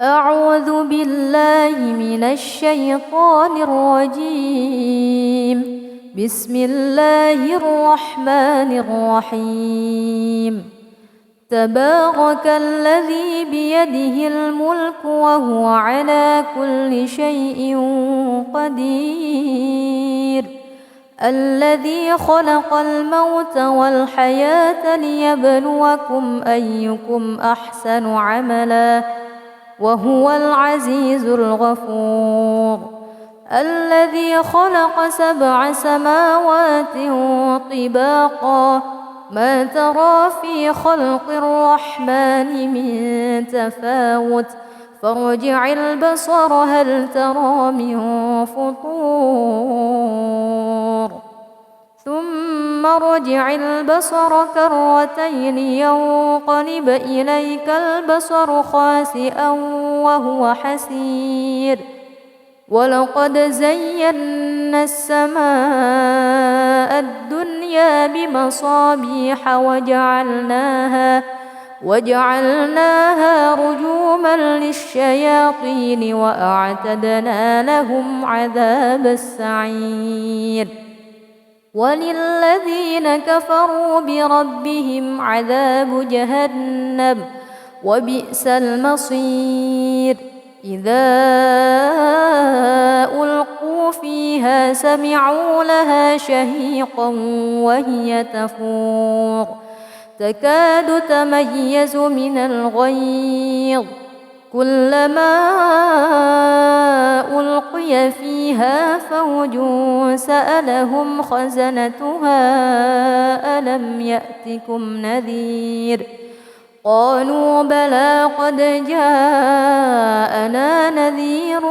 أعوذ بالله من الشيطان الرجيم. بسم الله الرحمن الرحيم. تبارك الذي بيده الملك وهو على كل شيء قدير. الذي خلق الموت والحياة ليبلوكم أيكم أحسن عملا وهو العزيز الغفور. الذي خلق 7 سماوات طباقا ما ترى في خلق الرحمن من تفاوت فارجع البصر هل ترى من فطور ثم ارجع البصر كرتين ينقلب إليك البصر خاسئا وهو حسير. ولقد زينا السماء الدنيا بمصابيح وجعلناها رجوما للشياطين وأعتدنا لهم عذاب السعير. وللذين كفروا بربهم عذاب جهنم وبئس المصير. إذا ألقوا فيها سمعوا لها شهيقا وهي تفور تكاد تميز من الغيظ كلما ألقي فيها فوج سألهم خزنتها ألم يأتكم نذير قالوا بلى قد جاءنا نذير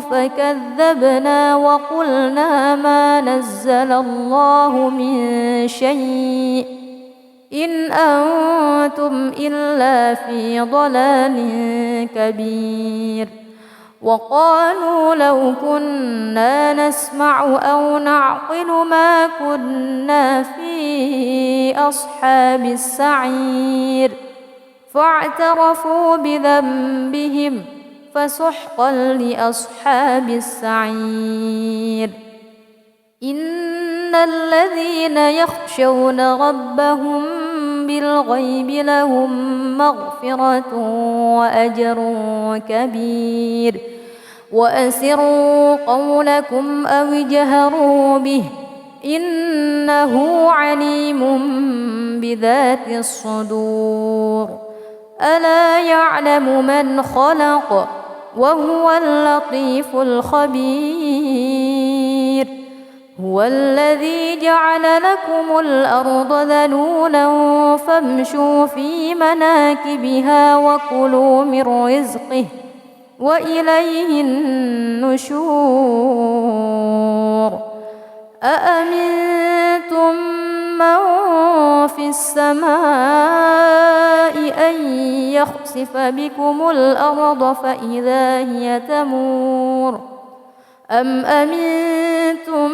فكذبنا وقلنا ما نزل الله من شيء إن أنتم إلا في ضلال كبير. وقالوا لو كنا نسمع أو نعقل ما كنا في أصحاب السعير فاعترفوا بذنبهم فسحقا لأصحاب السعير. إن الذين يخشون ربهم بالغيب لهم مغفرة وأجر كبير. وأسروا قولكم أو اجهروا به إنه عليم بذات الصدور. ألا يعلم من خلق وهو اللطيف الخبير. هو الذي جعل لكم الأرض ذلولا فامشوا في مناكبها وكلوا من رزقه وإليه النشور. أأمنتم من في السماء أن يخسف بكم الأرض فإذا هي تمور أم أمنتم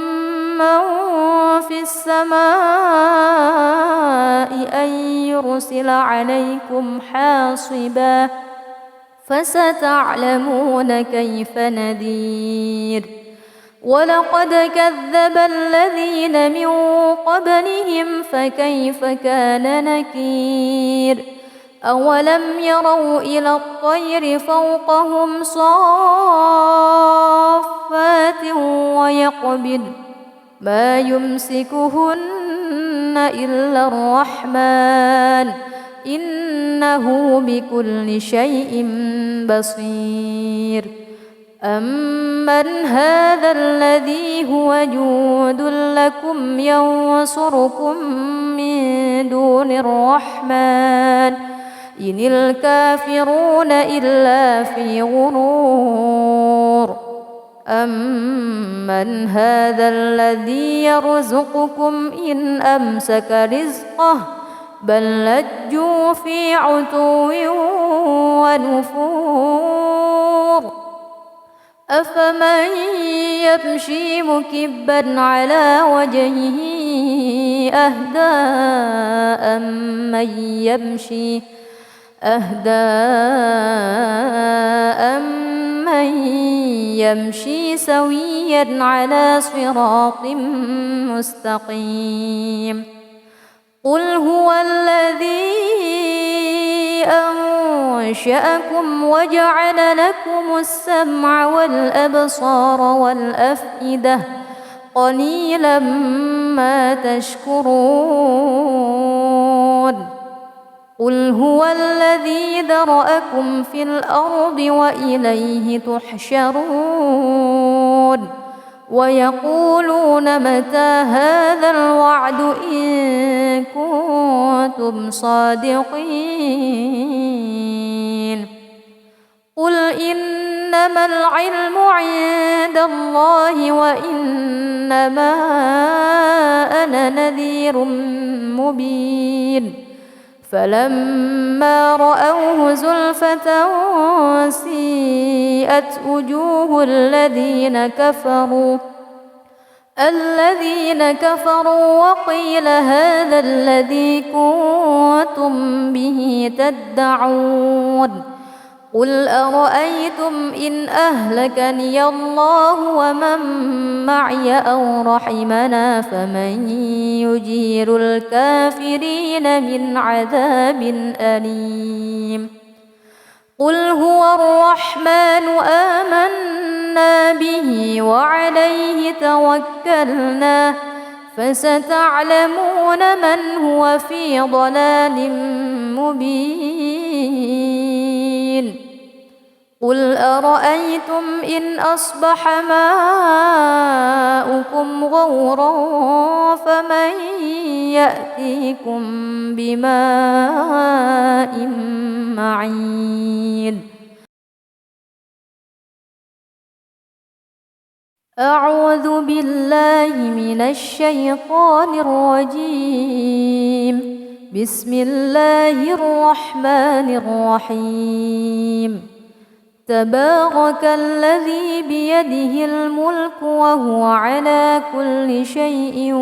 من في السماء أن يرسل عليكم حاصبا فستعلمون كيف نذير. ولقد كذب الذين من قبلهم فكيف كان نكير. أولم يروا إلى الطير فوقهم صافات ويقبض ما يمسكهن إلا الرحمن إنه بكل شيء بصير. أمن هذا الذي هو جند لكم ينصركم من دون الرحمن إن الكافرون إلا في غرور. أمن هذا الذي يرزقكم إن أمسك رزقه بل لجوا في عتو ونفور. أفمن يمشي مكبا على وجهه أهدى أمن يمشي يمشي سويا على صراط مستقيم. قل هو الذي أنشأكم وجعل لكم السمع والأبصار والأفئدة قليلا ما تشكرون. قل هو الذي ذرأكم في الأرض وإليه تحشرون. ويقولون متى هذا الوعد إن كنتم صادقين. قل إنما العلم عند الله وإنما أنا نذير مبين. فلما رأوه زلفة سيئت وجوه الذين كفروا وقيل هذا الذي كنتم به تدعون. قل أرأيتم إن أهلكني الله ومن معي أو رحمنا فمن يجير الكافرين من عذاب أليم. قل هو الرحمن آمنا به وعليه توكلنا فستعلمون من هو في ضلال مبين. قل أرأيتم إن أصبح ماؤكم غورا فمن يأتيكم بماء معين. أعوذ بالله من الشيطان الرجيم. بسم الله الرحمن الرحيم. تبارك الذي بيده الملك وهو على كل شيء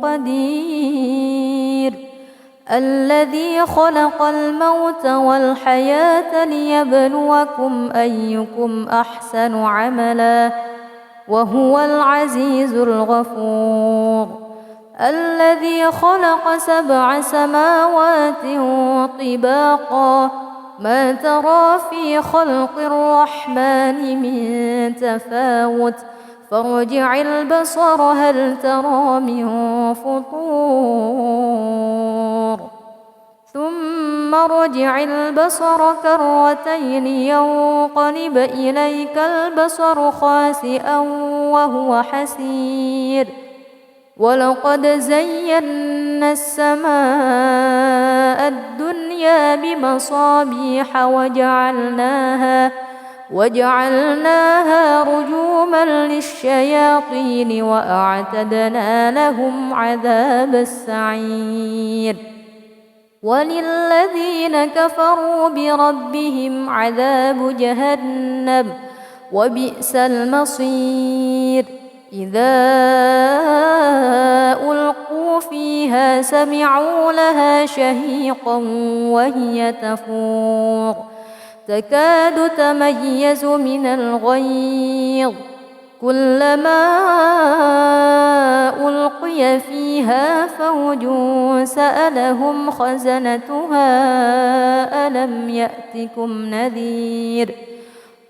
قدير. الذي خلق الموت والحياة ليبلوكم أيكم أحسن عملا وهو العزيز الغفور. الذي خلق 7 سماوات طباقا ما ترى في خلق الرحمن من تفاوت فارجع البصر هل ترى من فطور ثم ارجع البصر كرتين ينقلب إليك البصر خاسئا وهو حسير. ولقد زينا السماء الدنيا بمصابيح وجعلناها رجوما للشياطين وأعتدنا لهم عذاب السعير. وللذين كفروا بربهم عذاب جهنم وبئس المصير. إذا ألقوا فيها سمعوا لها شهيقا وهي تفور تكاد تميز من الغيظ. كلما ألقي فيها فوج سألهم خزنتها ألم يأتكم نذير.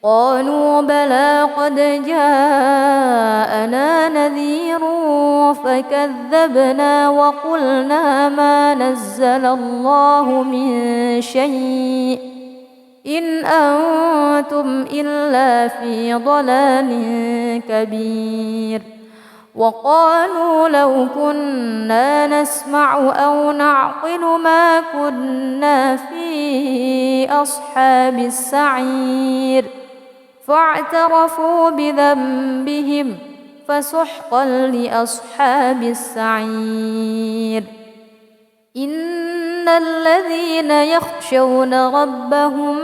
قالوا بلى قد جاءنا نذير فكذبنا وقلنا ما نزل الله من شيء إن أنتم إلا في ضلال كبير. وقالوا لو كنا نسمع أو نعقل ما كنا في أصحاب السعير فاعترفوا بذنبهم فسحقا لأصحاب السعير. إن الذين يخشون ربهم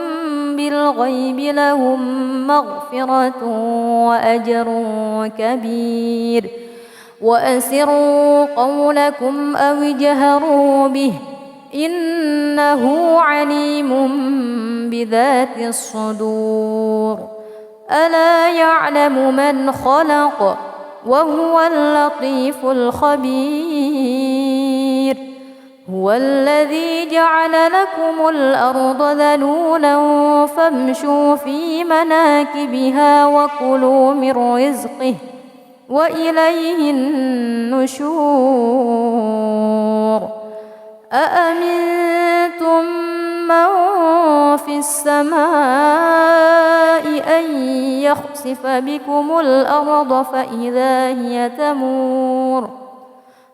بالغيب لهم مغفرة وأجر كبير. وأسروا قولكم أو اجهروا به إنه عليم بذات الصدور. ألا يعلم من خلق وهو اللطيف الخبير. هو الذي جعل لكم الأرض ذلولا فامشوا في مناكبها وكلوا من رزقه وإليه النشور. أأمنتم من في السماء أن يخسف بكم الأرض فإذا هي تمور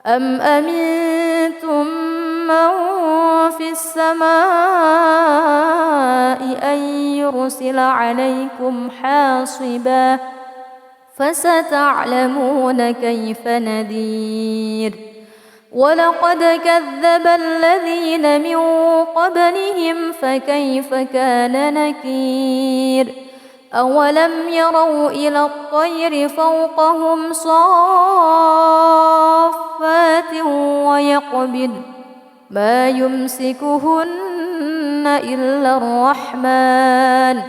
أم أمنتم من في السماء أن يرسل عليكم حاصبا فستعلمون كيف نذير. ولقد كذب الذين من قبلهم فكيف كان نكير. أولم يروا إلى الطير فوقهم صافات ويقبض ما يمسكهن إلا الرحمن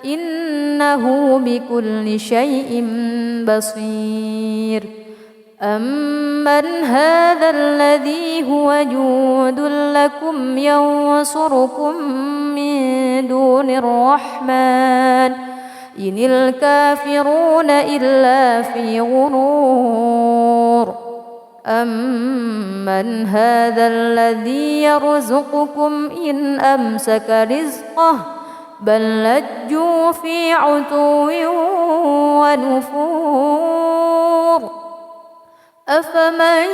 إنه بكل شيء بصير. أمن هذا الذي هو جند لكم ينصركم من دون الرحمن إن الكافرون إلا في غرور. أمن هذا الذي يرزقكم إن أمسك رزقه بل لجوا في عتو ونفور. أفمن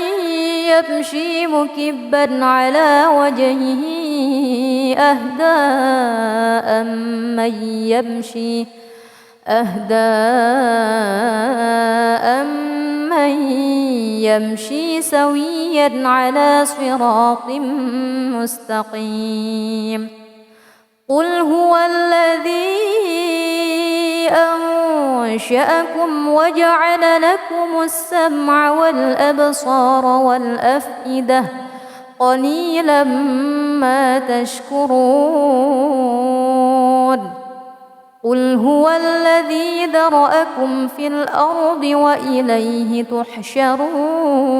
يمشي مكبا على وجهه أهدى أمن يمشي سويا على صراط مستقيم. قل هو الذي أنشأكم وجعل لكم السمع والأبصار والأفئدة قليلا ما تشكرون. قل هو الذي ذرأكم في الأرض وإليه تحشرون.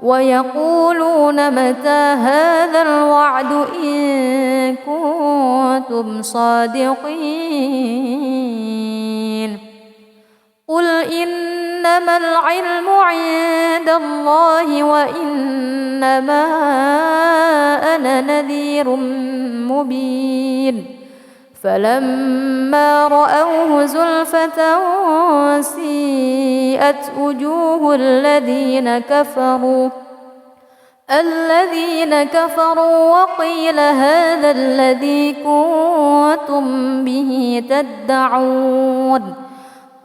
ويقولون متى هذا الوعد إن كنتم صادقين. قل إنما العلم عند الله وإنما أنا نذير مبين. فلما رأوه زلفة سيئت وجوه الذين كفروا وقيل هذا الذي كنتم به تدعون.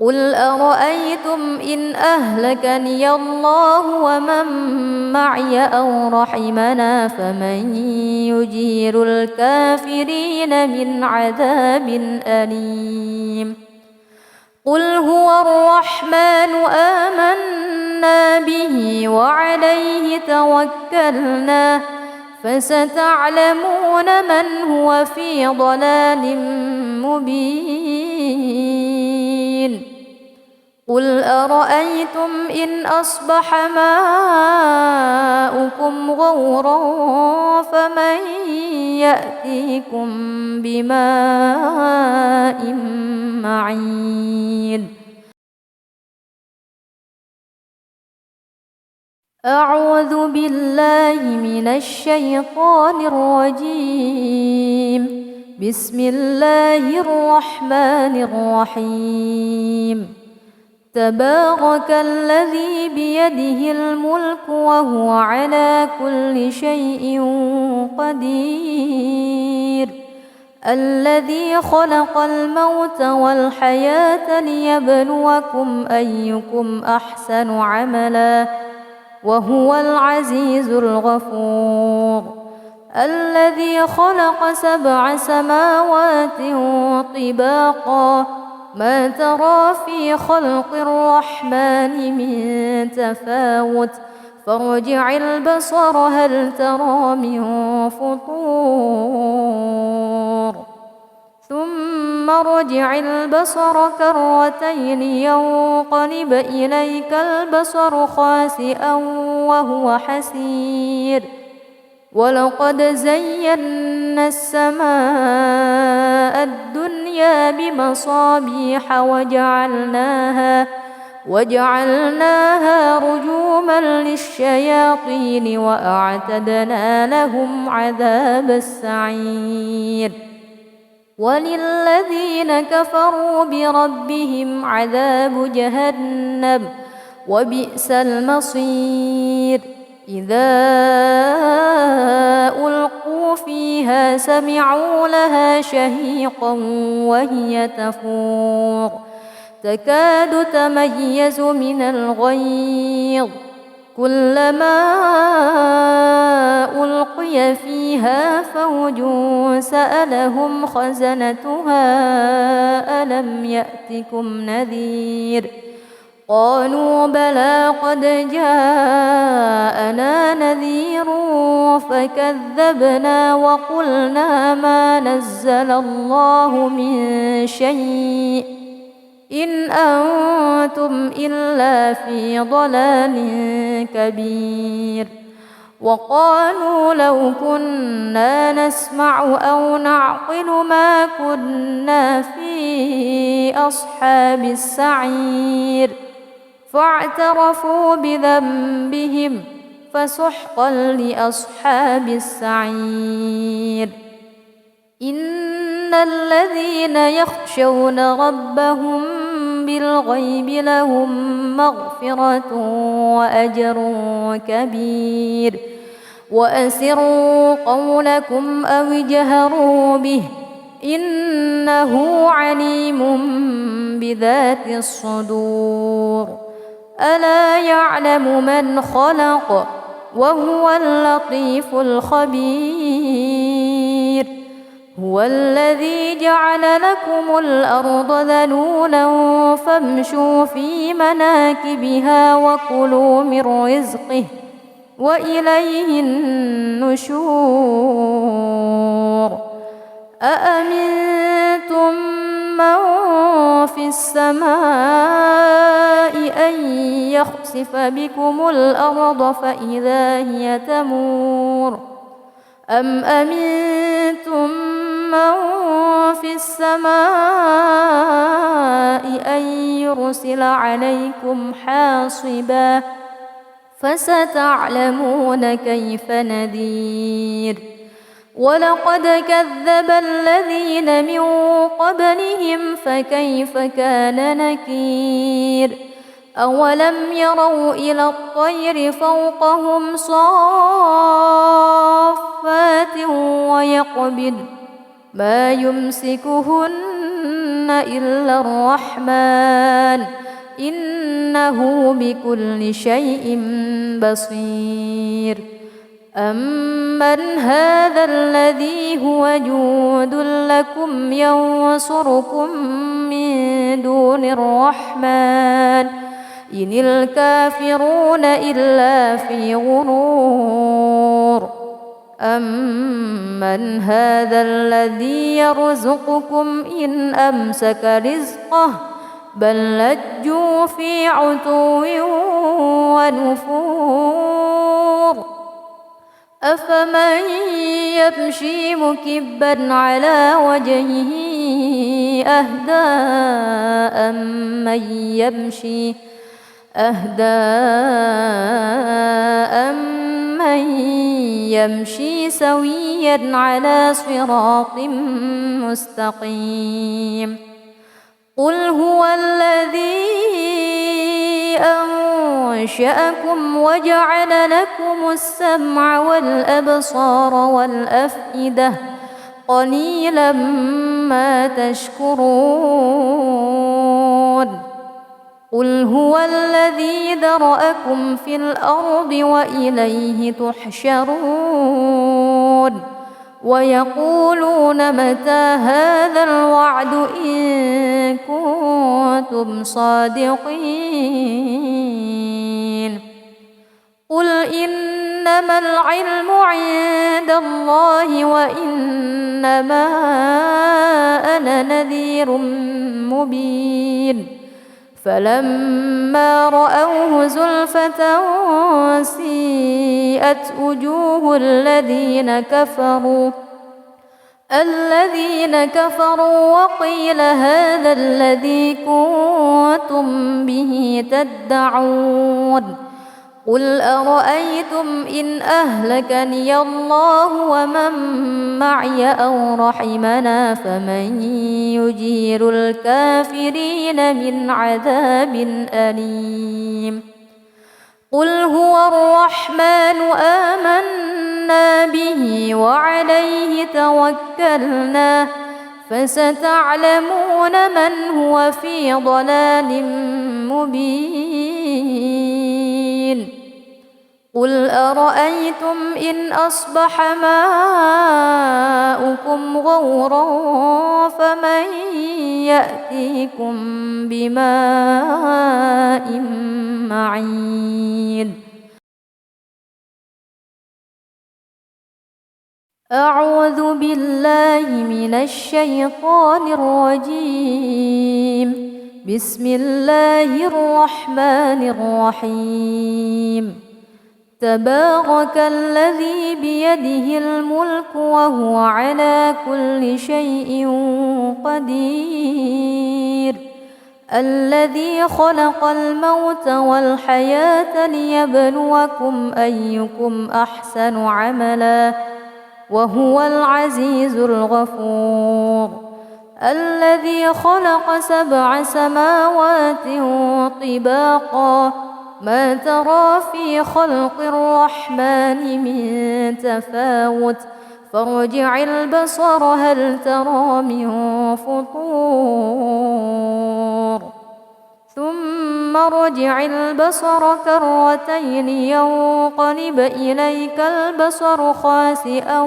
قل أرأيتم إن أهلكني الله ومن معي أو رحمنا فمن يجير الكافرين من عذاب أليم. قل هو الرحمن آمنا به وعليه توكلنا فستعلمون من هو في ضلال مبين. قل أرأيتم إن أصبح ماؤكم غورا فمن يأتيكم بماء معين. أعوذ بالله من الشيطان الرجيم. بسم الله الرحمن الرحيم. تبارك الذي بيده الملك وهو على كل شيء قدير. الذي خلق الموت والحياة ليبلوكم أيكم أحسن عملا وهو العزيز الغفور. الذي خلق 7 سماوات طباقا ما ترى في خلق الرحمن من تفاوت فارجع البصر هل ترى من فطور ثم ارجع البصر كرتين ينقلب إليك البصر خاسئا وهو حسير ولقد زينا السماء الدنيا بمصابيح وجعلناها رجوما للشياطين وأعتدنا لهم عذاب السعير وللذين كفروا بربهم عذاب جهنم وبئس المصير إذا ألقوا فيها سمعوا لها شهيقا وهي تفور تكاد تميز من الغيظ كلما ألقي فيها فوج سألهم خزنتها ألم يأتكم نذير قالوا بلى قد جاءنا نذير فكذبنا وقلنا ما نزل الله من شيء إن أنتم إلا في ضلال كبير وقالوا لو كنا نسمع أو نعقل ما كنا في أصحاب السعير فاعترفوا بذنبهم فسحقا لأصحاب السعير إن الذين يخشون ربهم بالغيب لهم مغفرة وأجر كبير وأسروا قولكم أو اجهروا به إنه عليم بذات الصدور ألا يعلم من خلق وهو اللطيف الخبير هو الذي جعل لكم الأرض ذلولا فامشوا في مناكبها وكلوا من رزقه وإليه النشور أأمنتم من في السماء أن يخسف بكم الأرض فإذا هي تمور أم أمنتم من في السماء أن يرسل عليكم حاصبا فستعلمون كيف نذير ولقد كذب الذين من قبلهم فكيف كان نكير أولم يروا إلى الطير فوقهم صافات ويقبض ما يمسكهن إلا الرحمن إنه بكل شيء بصير أمن هذا الذي هو جود لكم ينصركم من دون الرحمن إن الكافرون إلا في غرور أمن هذا الذي يرزقكم إن أمسك رزقه بل لجوا في عتو ونفور أفمن يمشي مكبا على وجهه أهدى أمن يمشي سويا على صراط مستقيم قل هو الذي أنشأكم وجعل لكم السمع والأبصار والأفئدة قليلا ما تشكرون قل هو الذي ذرأكم في الأرض وإليه تحشرون ويقولون متى هذا الوعد إن كنتم صادقين قل إنما العلم عند الله وإن إنما أنا نذير مبين فلما رأوه زلفة سيئت وجوه الذين كفروا وقيل هذا الذي كنتم به تدعون قل أرأيتم إن أهلكني الله ومن معي أو رحمنا فمن يجير الكافرين من عذاب أليم قل هو الرحمن آمنا به وعليه توكلنا فستعلمون من هو في ضلال مبين قل أرأيتم إن أصبح ماؤكم غورا فمن يأتيكم بماء معين أعوذ بالله من الشيطان الرجيم بسم الله الرحمن الرحيم تبارك الذي بيده الملك وهو على كل شيء قدير الذي خلق الموت والحياة ليبلوكم أيكم أحسن عملا وهو العزيز الغفور الذي خلق 7 سماوات طباقا ما ترى في خلق الرحمن من تفاوت فارجع البصر هل ترى من فطور ثم ارجع البصر كرتين ينقلب إليك البصر خاسئا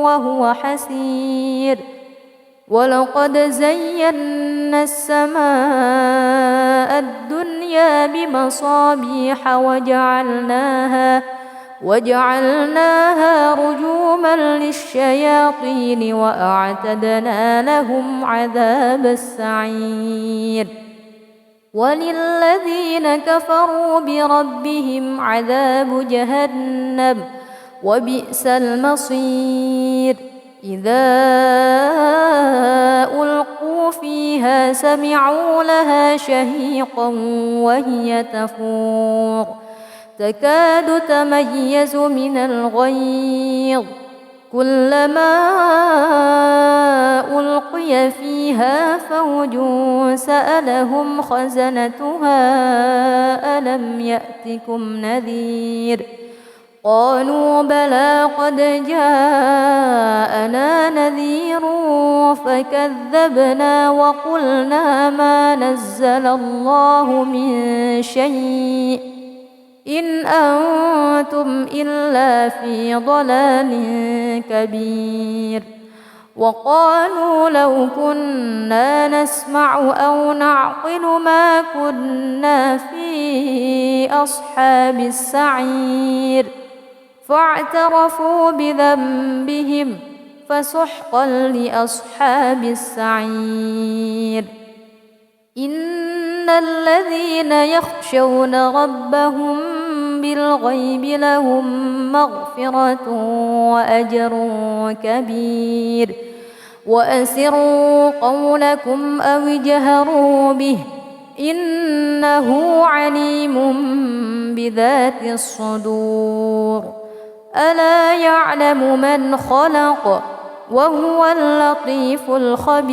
وهو حسير ولقد زينا السماء الدنيا بمصابيح وجعلناها رجوما للشياطين وأعتدنا لهم عذاب السعير وللذين كفروا بربهم عذاب جهنم وبئس المصير إذا ألقوا فيها سمعوا لها شهيقا وهي تفور تكاد تميز من الغيظ كلما ألقي فيها فوج سألهم خزنتها ألم يأتكم نذير قالوا بلى قد جاءنا نذير فكذبنا وقلنا ما نزل الله من شيء إن أنتم إلا في ضلال كبير وقالوا لو كنا نسمع أو نعقل ما كنا في أصحاب السعير فاعترفوا بذنبهم فسحقا لأصحاب السعير إن الذين يخشون ربهم بالغيب لهم مغفرة وأجر كبير وأسروا قولكم أو اجهروا به إنه عليم بذات الصدور ألا يعلم من خلق وهو اللطيف الخبير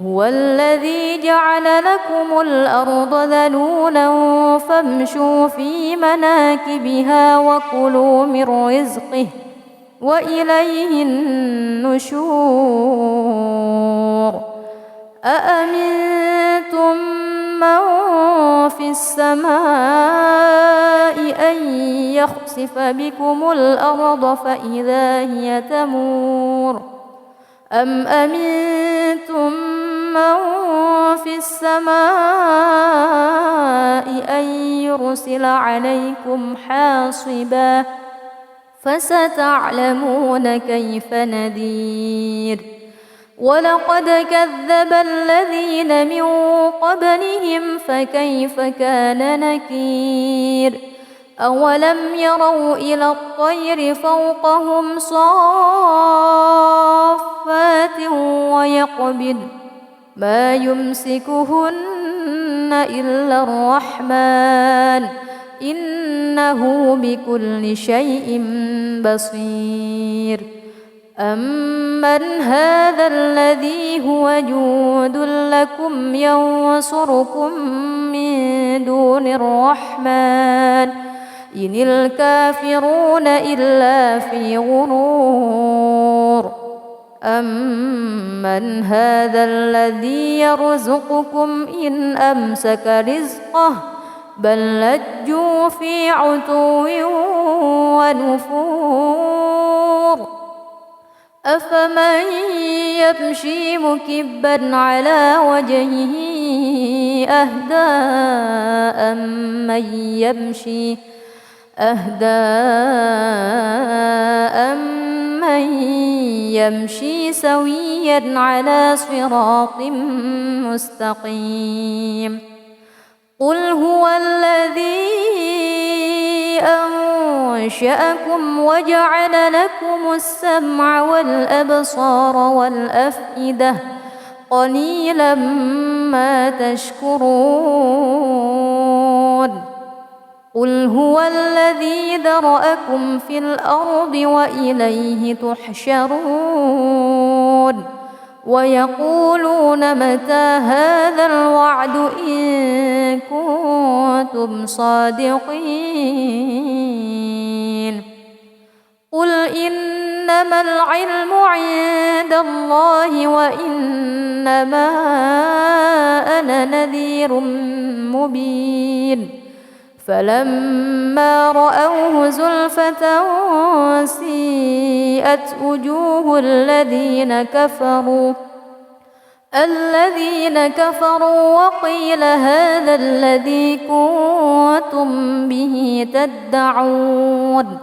هو الذي جعل لكم الأرض ذلولا فامشوا في مناكبها وكلوا من رزقه وإليه النشور أأمنتم من في السماء أن يخسف بكم الأرض فإذا هي تمور أم أمنتم من في السماء أن يرسل عليكم حاصبا فستعلمون كيف نذير. ولقد كذب الذين من قبلهم فكيف كان نكير. أولم يروا إلى الطير فوقهم صافات ويقبض ما يمسكهن إلا الرحمن إنه بكل شيء بصير. أمن هذا الذي هو جند لكم ينصركم من دون الرحمن إن الكافرون إلا في غرور. أمن هذا الذي يرزقكم إن أمسك رزقه بل لجوا في عتو ونفور. أفمن يمشي مكبا على وجهه أهدى أمن يمشي سويا على صراط مستقيم. قل هو الذي أنشأكم وجعل لكم السمع والأبصار والأفئدة قليلا ما تشكرون. قل هو الذي ذرأكم في الأرض وإليه تحشرون. ويقولون متى هذا الوعد إن كنتم صادقين. قل إنما العلم عند الله وإنما أنا نذير مبين. فلما رأوه زلفة سيئت وجوه الذين كفروا وقيل هذا الذي كنتم به تدعون.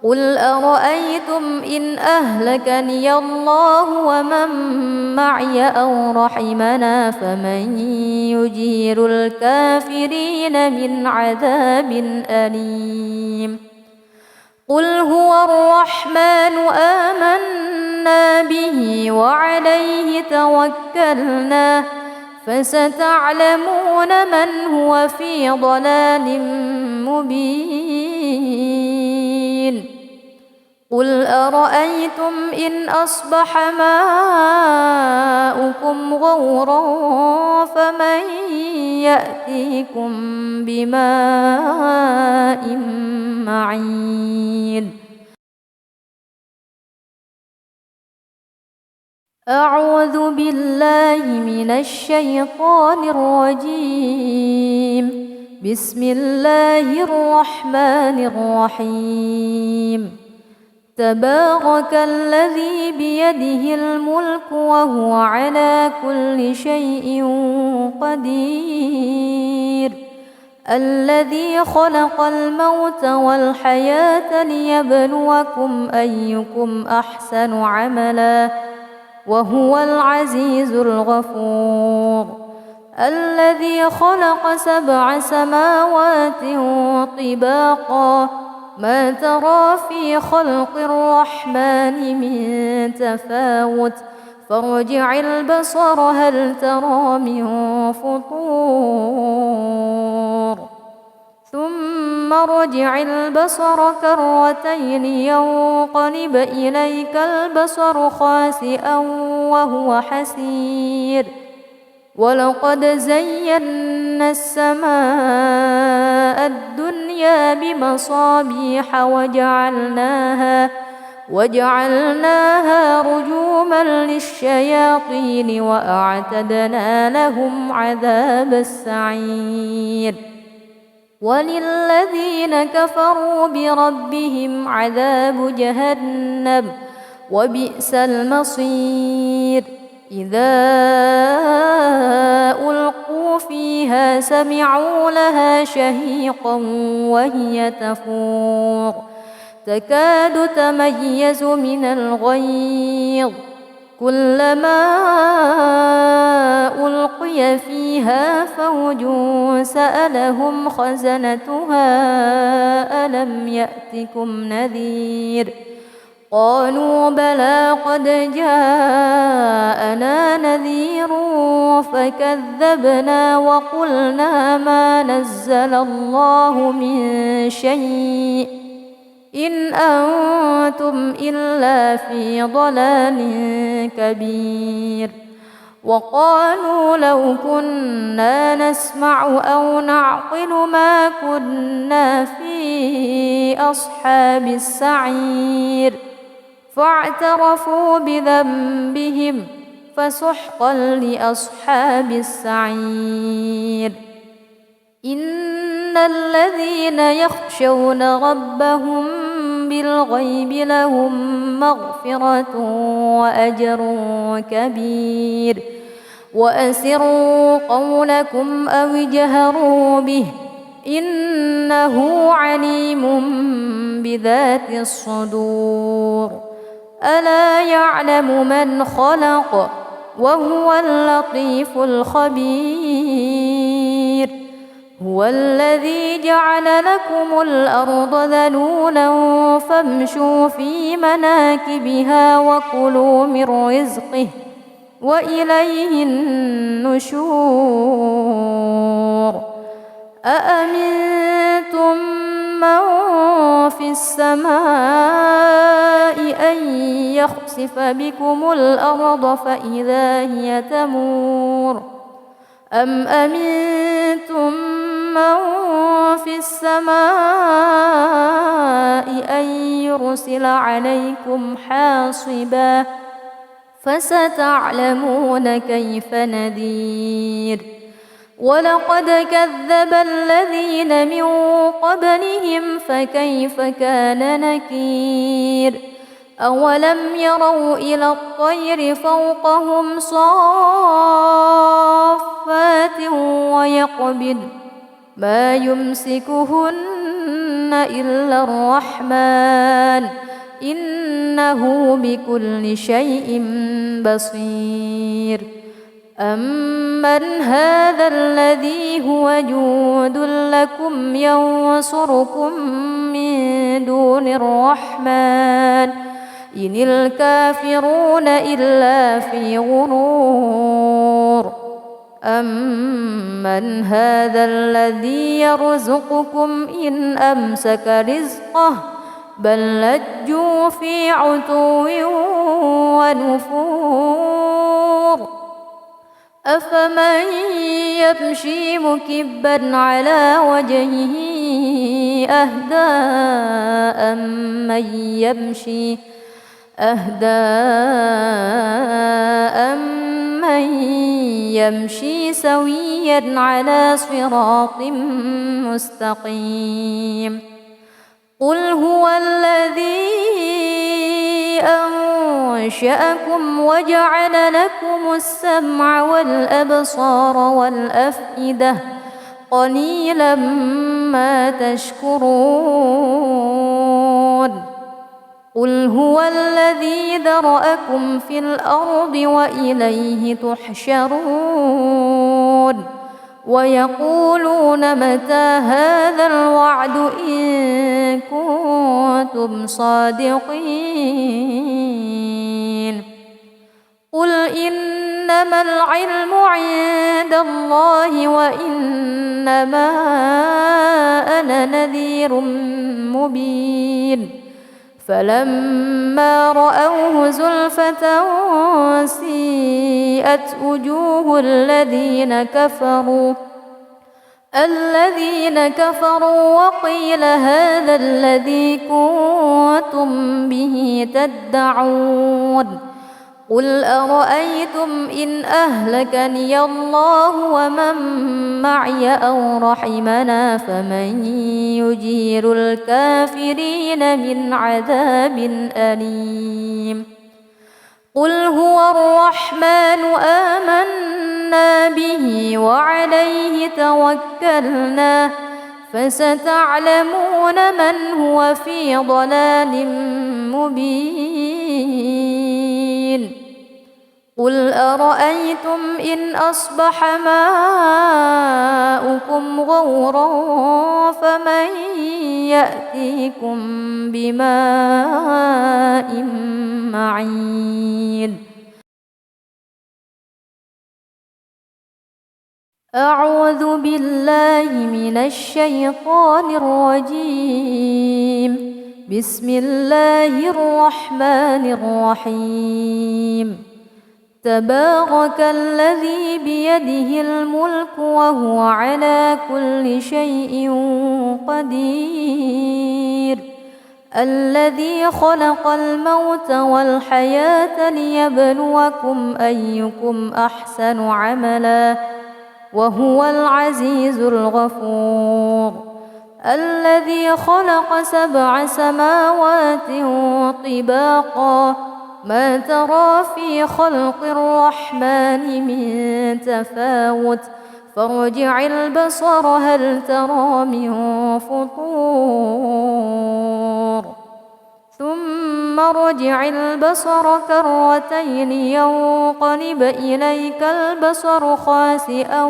قل أرأيتم إن أهلكني الله ومن معي أو رحمنا فمن يجير الكافرين من عذاب أليم. قل هو الرحمن آمنا به وعليه توكلنا فستعلمون من هو في ضلال مبين. قل أرأيتم إن أصبح ماؤكم غورا فمن يأتيكم بماء معين. أعوذ بالله من الشيطان الرجيم. بسم الله الرحمن الرحيم. تبارك الذي بيده الملك وهو على كل شيء قدير. الذي خلق الموت والحياة ليبلوكم أيكم أحسن عملا وهو العزيز الغفور. الذي خلق 7 سماوات طباقا ما ترى في خلق الرحمن من تفاوت فارجع البصر هل ترى من فطور ثم ارجع البصر كرتين ينقلب إليك البصر خاسئا وهو حسير. ولقد زينا السماء الدنيا بمصابيح وجعلناها رجوما للشياطين وأعتدنا لهم عذاب السعير. وللذين كفروا بربهم عذاب جهنم وبئس المصير. إذا ألقوا فيها سمعوا لها شهيقا وهي تفور تكاد تميز من الغيظ كلما ألقي فيها فوج سألهم خزنتها ألم يأتكم نذير قالوا بلى قد جاءنا نذير فكذبنا وقلنا ما نزل الله من شيء إن أنتم إلا في ضلال كبير وقالوا لو كنا نسمع أو نعقل ما كنا في أصحاب السعير فاعترفوا بذنبهم فسحقا لأصحاب السعير إن الذين يخشون ربهم بالغيب لهم مغفرة وأجر كبير وأسروا قولكم أو اجهروا به إنه عليم بذات الصدور ألا يعلم من خلق وهو اللطيف الخبير هو الذي جعل لكم الأرض ذلولا فامشوا في مناكبها وكلوا من رزقه وإليه النشور أأمنتم من في السماء أن يخسف بكم الأرض فإذا هي تمور أم أمنتم من في السماء أن يرسل عليكم حاصبا فستعلمون كيف نذير ولقد كذب الذين من قبلهم فكيف كان نكير أولم يروا إلى الطير فوقهم صافات ويقبض ما يمسكهن إلا الرحمن إنه بكل شيء بصير أمن هذا الذي هو جود لكم ينصركم من دون الرحمن إن الكافرون إلا في غرور أمن هذا الذي يرزقكم إن أمسك رزقه بل لجوا في عتو ونفور أفمن يمشي مكبا على وجهه أمن يمشي سويا على صراط مستقيم قل هو الذي أنشأكم وجعل لكم السمع والأبصار والأفئدة قليلا ما تشكرون قل هو الذي ذرأكم في الأرض وإليه تحشرون ويقولون متى هذا الوعد إن كنتم صادقين قل إنما العلم عند الله وإنما أنا نذير مبين فلما رأوه زلفة سيئت وجوه الذين كفروا وقيل هذا الذي كنتم به تدعون قل أرأيتم إن أهلكني الله ومن معي أو رحمنا فمن يجير الكافرين من عذاب أليم قل هو الرحمن آمنا به وعليه توكلنا فستعلمون من هو في ضلال مبين قل أرأيتم إن أصبح ماؤكم غورا فمن يأتيكم بماء معين أعوذ بالله من الشيطان الرجيم بسم الله الرحمن الرحيم تبارك الذي بيده الملك وهو على كل شيء قدير الذي خلق الموت والحياة ليبلوكم أيكم أحسن عملا وهو العزيز الغفور الذي خلق 7 سماوات طباقا ما ترى في خلق الرحمن من تفاوت فارجع البصر هل ترى من فطور ثم ارجع البصر كرتين ينقلب إليك البصر خاسئا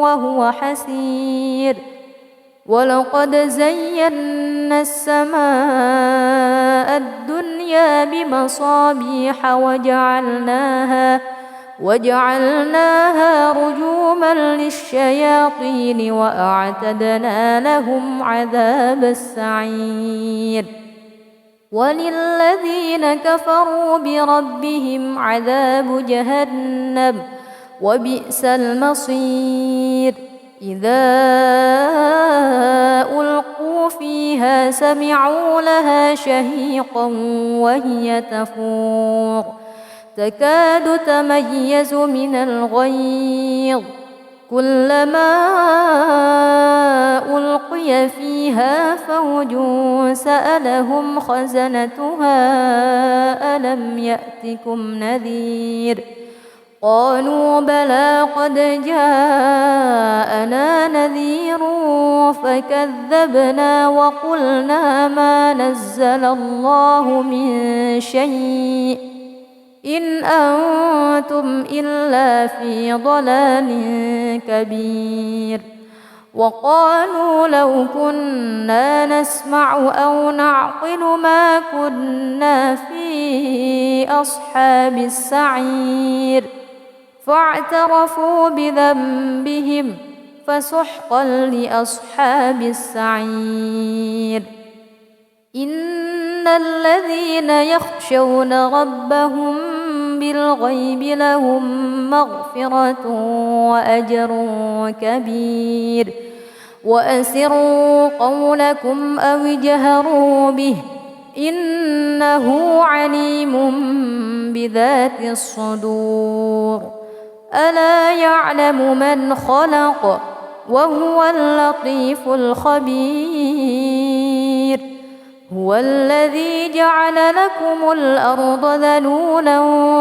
وهو حسير ولقد زينا السماء الدنيا بمصابيح وجعلناها رجوما للشياطين وأعتدنا لهم عذاب السعير وللذين كفروا بربهم عذاب جهنم وبئس المصير إذا ألقوا فيها سمعوا لها شهيقا وهي تفور تكاد تميز من الغيظ كلما ألقي فيها فوج سألهم خزنتها ألم يأتكم نذير قالوا بلى قد جاءنا نذير فكذبنا وقلنا ما نزل الله من شيء إن أنتم إلا في ضلال كبير وقالوا لو كنا نسمع أو نعقل ما كنا في أصحاب السعير فاعترفوا بذنبهم فسحقا لأصحاب السعير إن الذين يخشون ربهم بالغيب لهم مغفرة وأجر كبير وأسروا قولكم أو اجهروا به إنه عليم بذات الصدور ألا يعلم من خلق وهو اللطيف الخبير هو الذي جعل لكم الأرض ذلولا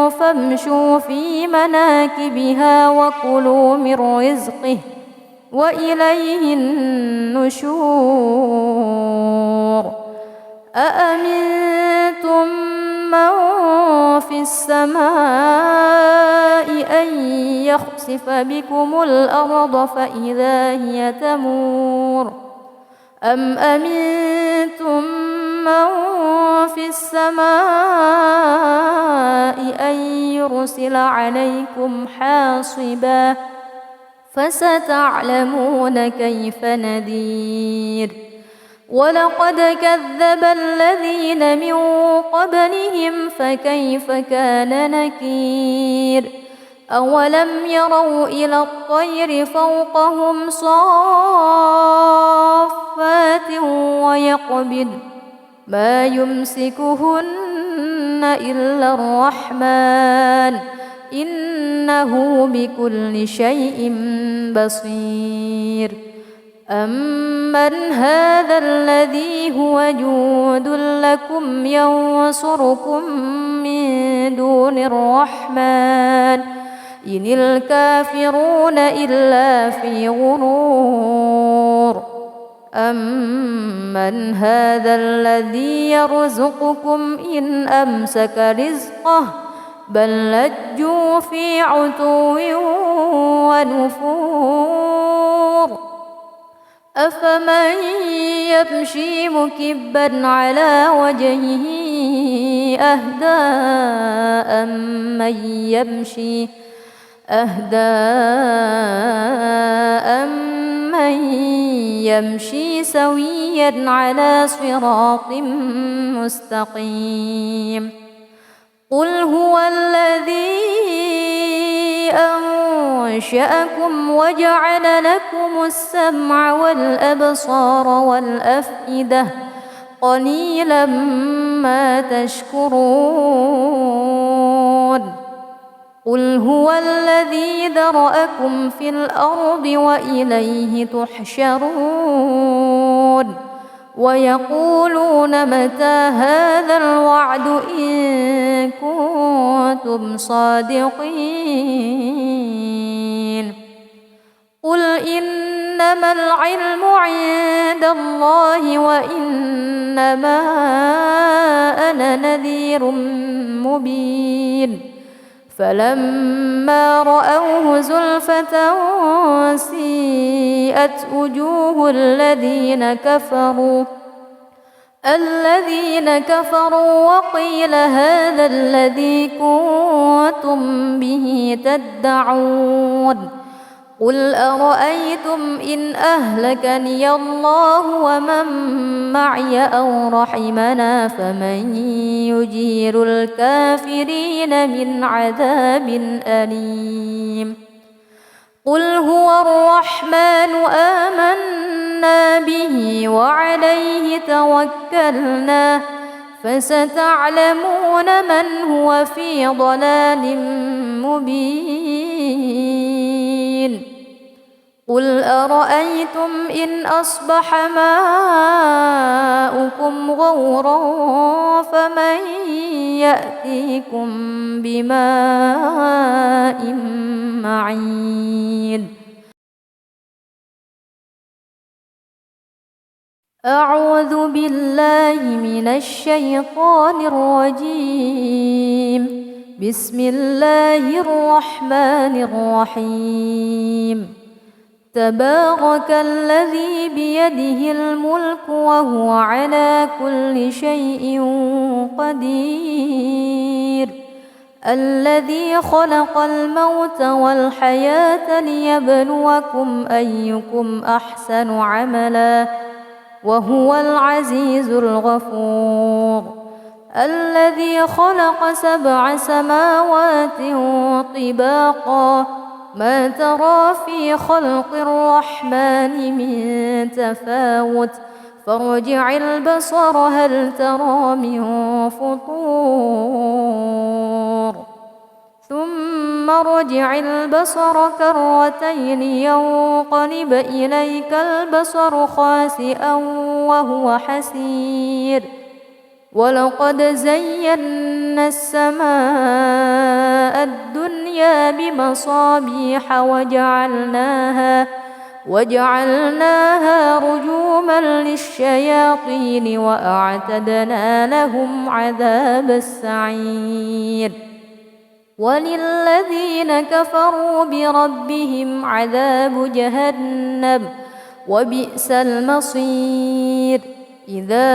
فامشوا في مناكبها وكلوا من رزقه وإليه النشور أأمنتم من في السماء أن يخسف بكم الأرض فإذا هي تمور أم أمنتم من في السماء أن يرسل عليكم حاصبا فستعلمون كيف نذير ولقد كذب الذين من قبلهم فكيف كان نكير أولم يروا إلى الطير فوقهم صافات ويقبض ما يمسكهن إلا الرحمن إنه بكل شيء بصير أمن هذا الذي هو جود لكم ينصركم من دون الرحمن إن الكافرون إلا في غرور أمن هذا الذي يرزقكم إن أمسك رزقه بل لجوا في عتو ونفور أفمن يمشي مكبا على وجهه أهدى أمن يمشي سويا على صراط مستقيم قل هو الذي أنشأكم وجعل لكم السمع والأبصار والأفئدة قليلا ما تشكرون قل هو الذي ذرأكم في الأرض وإليه تحشرون ويقولون متى هذا الوعد إن كنتم صادقين قل إنما العلم عند الله وإنما أنا نذير مبين فلما رأوه زلفة سيئت وجوه الذين كفروا وقيل هذا الذي كنتم به تدعون قل أرأيتم إن أهلكني الله ومن معي أو رحمنا فمن يجير الكافرين من عذاب أليم قل هو الرحمن آمنا به وعليه توكلنا فستعلمون من هو في ضلال مبين قل أرأيتم إن أصبح ماؤكم غورا فمن يأتيكم بماء معين أعوذ بالله من الشيطان الرجيم بسم الله الرحمن الرحيم تبارك الذي بيده الملك وهو على كل شيء قدير الذي خلق الموت والحياة ليبلوكم أيكم أحسن عملا وهو العزيز الغفور الذي خلق 7 سماوات طباقا ما ترى في خلق الرحمن من تفاوت فارجع البصر هل ترى من فطور ثم ارجع البصر كرتين ينقلب إليك البصر خاسئا وهو حسير ولقد زينا السماء الدنيا بمصابيح وجعلناها رجوما للشياطين وأعتدنا لهم عذاب السعير وللذين كفروا بربهم عذاب جهنم وبئس المصير إذا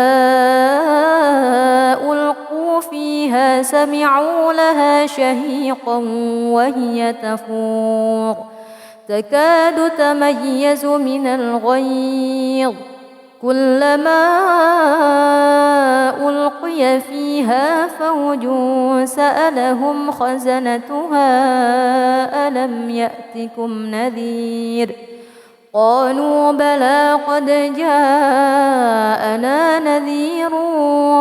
ألقوا فيها سمعوا لها شهيقا وهي تفور تكاد تميز من الغيظ كلما ألقي فيها فوج سألهم خزنتها ألم يأتكم نذير قالوا بلى قد جاءنا نذير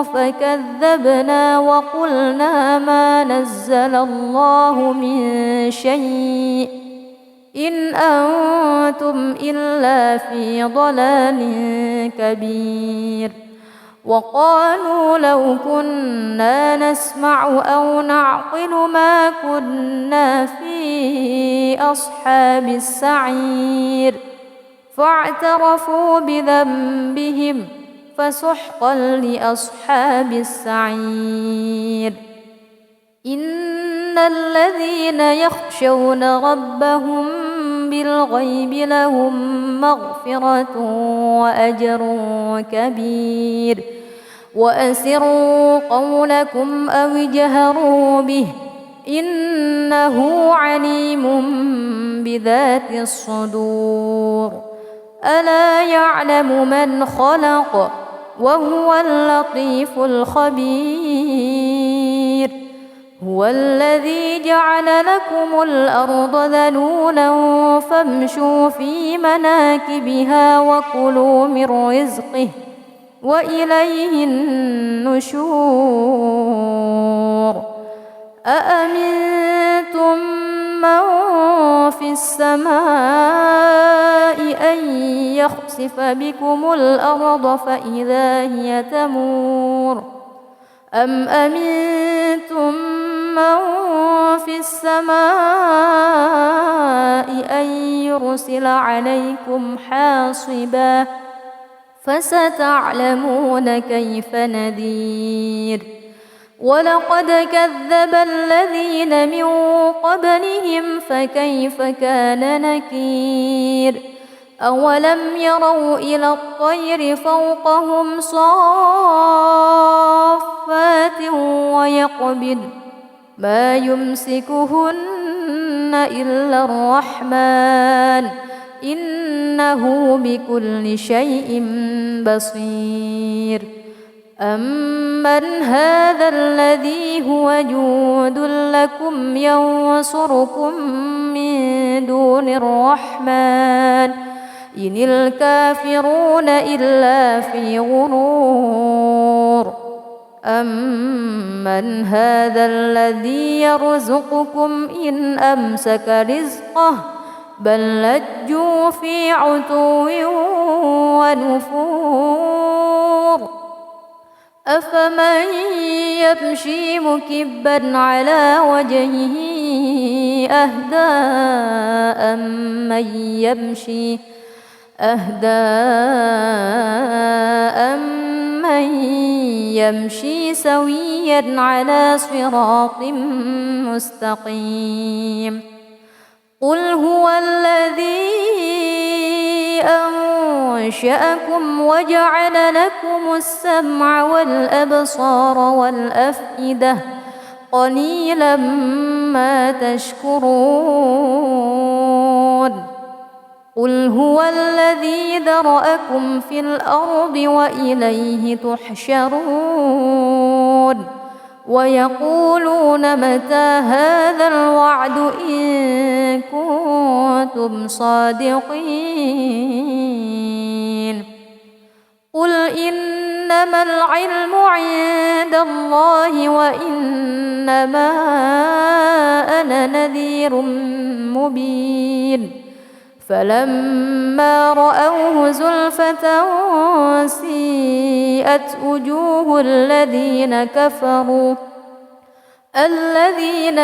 فكذبنا وقلنا ما نزل الله من شيء إن أنتم إلا في ضلال كبير وقالوا لو كنا نسمع أو نعقل ما كنا في أصحاب السعير فاعترفوا بذنبهم فسحقا لأصحاب السعير. إن الذين يخشون ربهم بالغيب لهم مغفرة وأجر كبير. وأسروا قولكم أو اجهروا به إنه عليم بذات الصدور. ألا يعلم من خلق وهو اللطيف الخبير. هو الذي جعل لكم الأرض ذلولا فامشوا في مناكبها وكلوا من رزقه وإليه النشور. أأمنتم من في السماء أن يخسف بكم الأرض فإذا هي تمور أم أمنتم من في السماء أن يرسل عليكم حاصبا فستعلمون كيف نذير. ولقد كذب الذين من قبلهم فكيف كان نكير. أولم يروا إلى الطير فوقهم صافات ويقبض ما يمسكهن إلا الرحمن إنه بكل شيء بصير. أمن هذا الذي هو جند لكم ينصركم من دون الرحمن إن الكافرون إلا في غرور. أمن هذا الذي يرزقكم إن أمسك رزقه بل لجوا في عتو ونفور. أفمن يمشي مكبا على وجهه أهدى أمن يمشي سويا على صراط مستقيم. قل هو الذي أنشأكم وجعل لكم السمع والأبصار والأفئدة قليلا ما تشكرون. قل هو الذي ذرأكم في الأرض وإليه تحشرون. ويقولون متى هذا الوعد إن كنتم صادقين. قل إنما العلم عند الله وإنما أنا نذير مبين. فلما رأوه زلفة سيئت وجوه الذين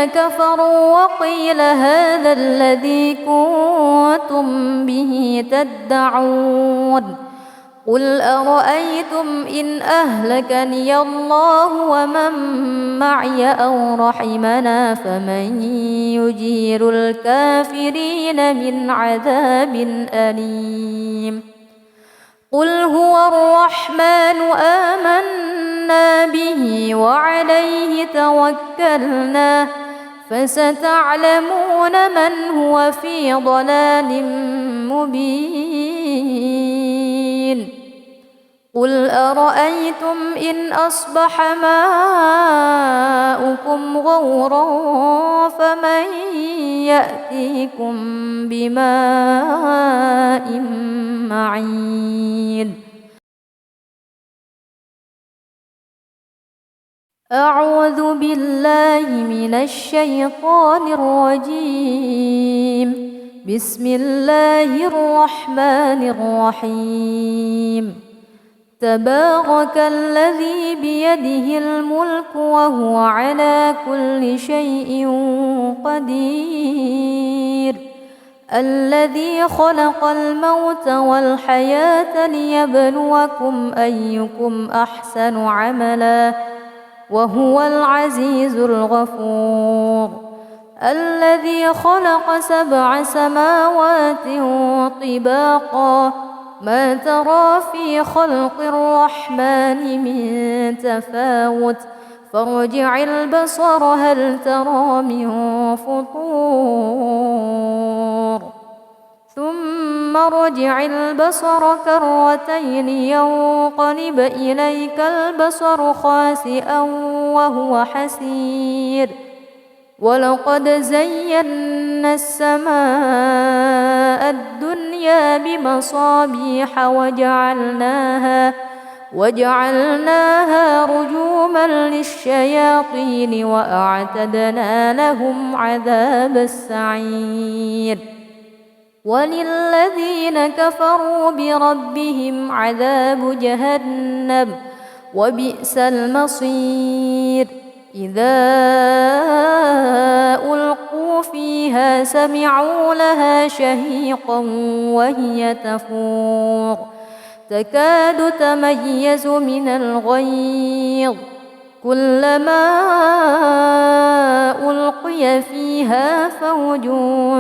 كفروا وقيل هذا الذي كنتم به تدعون. قل أرأيتم إن أهلكني الله ومن معي أو رحمنا فمن يجير الكافرين من عذاب أليم. قل هو الرحمن آمنا به وعليه توكلنا فستعلمون من هو في ضلال مبين. قل أرأيتم إن أصبح ماؤكم غورا فمن يأتيكم بماء معين. أعوذ بالله من الشيطان الرجيم. بسم الله الرحمن الرحيم. تبارك الذي بيده الملك وهو على كل شيء قدير. الذي خلق الموت والحياة ليبلوكم أيكم أحسن عملا وهو العزيز الغفور الذي خلق 7 سماوات طباقا ما ترى في خلق الرحمن من تفاوت فارجع البصر هل ترى من فطور ثم ارجع البصر كرتين ينقلب إليك البصر خاسئا وهو حسير ولقد زينا السماء الدنيا بمصابيح وجعلناها رجوما للشياطين وأعتدنا لهم عذاب السعير وللذين كفروا بربهم عذاب جهنم وبئس المصير إذا ألقوا فيها سمعوا لها شهيقا وهي تفور تكاد تميز من الغيظ كلما ألقي فيها فوج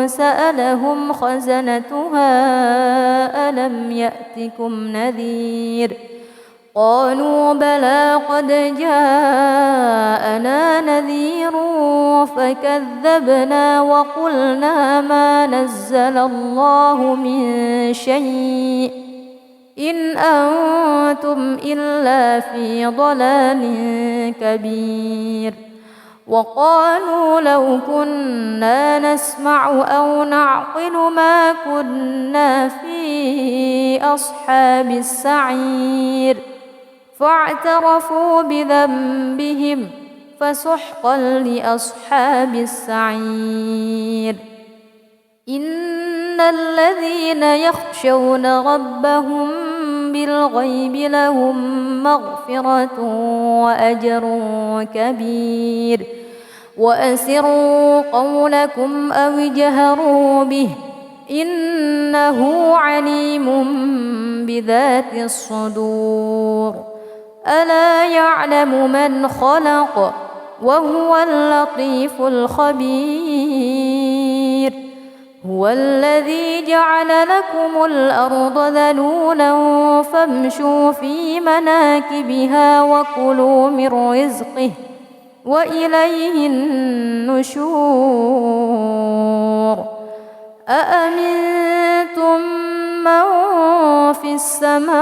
سألهم خزنتها ألم يأتكم نذير قالوا بلى قد جاءنا نذير فكذبنا وقلنا ما نزل الله من شيء إن أنتم إلا في ضلال كبير وقالوا لو كنا نسمع أو نعقل ما كنا في أصحاب السعير فاعترفوا بذنبهم فسحقا لأصحاب السعير إن الذين يخشون ربهم بالغيب لهم مغفرة وأجر كبير وأسروا قولكم أو اجهروا به إنه عليم بذات الصدور ألا يعلم من خلق وهو اللطيف الخبير هو الذي جعل لكم الأرض ذلولا فامشوا في مناكبها وكلوا من رزقه وإليه النشور أأمنتم من في السماء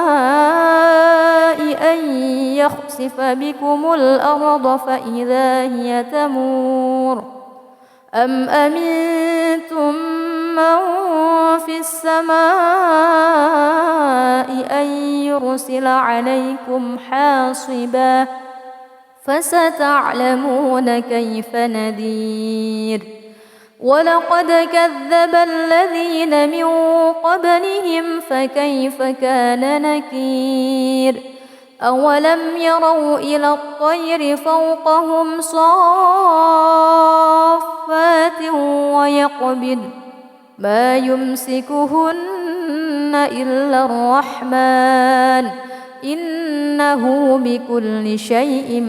أن يخسف بكم الأرض فإذا هي تمور أم أمنتم من في السماء أن يرسل عليكم حاصبا فستعلمون كيف نذير ولقد كذب الذين من قبلهم فكيف كان نكير أولم يروا إلى الطير فوقهم صافات ويقبض ما يمسكهن إلا الرحمن إنه بكل شيء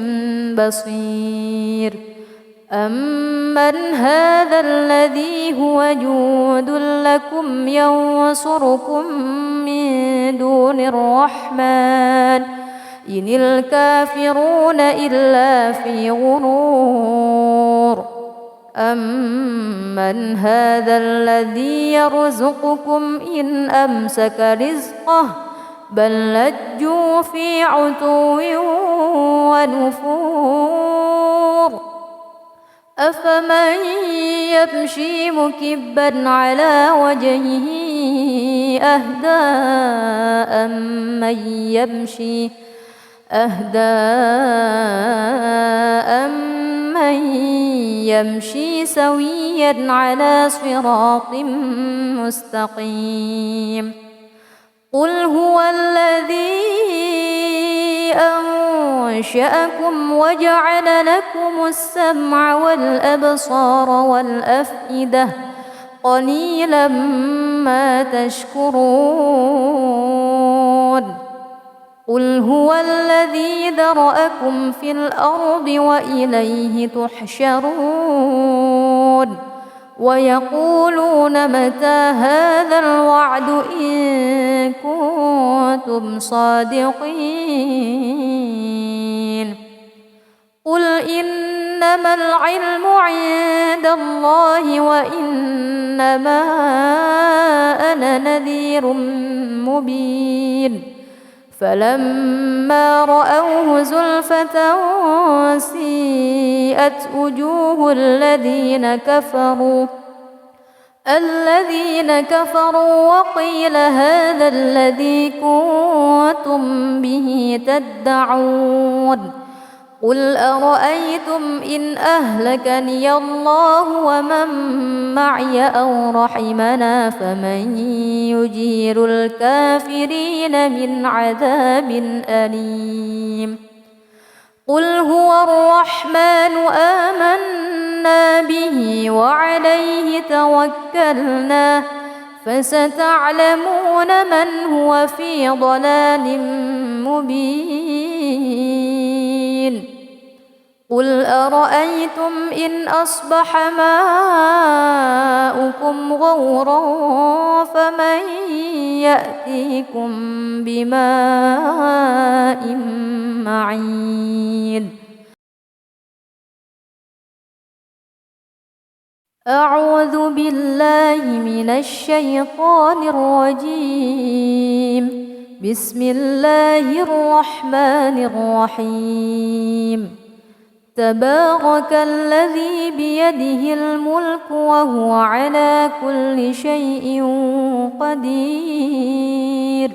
بصير أمن هذا الذي هو جند لكم ينصركم من دون الرحمن إن الكافرون إلا في غرور أمن هذا الذي يرزقكم إن أمسك رزقه بل لجوا في عتو ونفور أفمن يمشي مكبا على وجهه أهدى أمن يمشي سويا على صراط مستقيم قل هو الذي أنشأكم وجعل لكم السمع والأبصار والأفئدة قليلا ما تشكرون قل هو الذي ذرأكم في الأرض وإليه تحشرون ويقولون متى هذا الوعد إن كنتم صادقين قل إنما العلم عند الله وإنما أنا نذير مبين فلما رأوه زلفة سيئت وجوه الذين كفروا وقيل هذا الذي كنتم به تدعون قل أرأيتم إن أهلكني الله ومن معي أو رحمنا فمن يجير الكافرين من عذاب أليم قل هو الرحمن آمنا به وعليه توكلنا فستعلمون من هو في ضلال مبين قل أرأيتم إن أصبح ماؤكم غورا فمن يأتيكم بماء معين أعوذ بالله من الشيطان الرجيم بسم الله الرحمن الرحيم تبارك الذي بيده الملك وهو على كل شيء قدير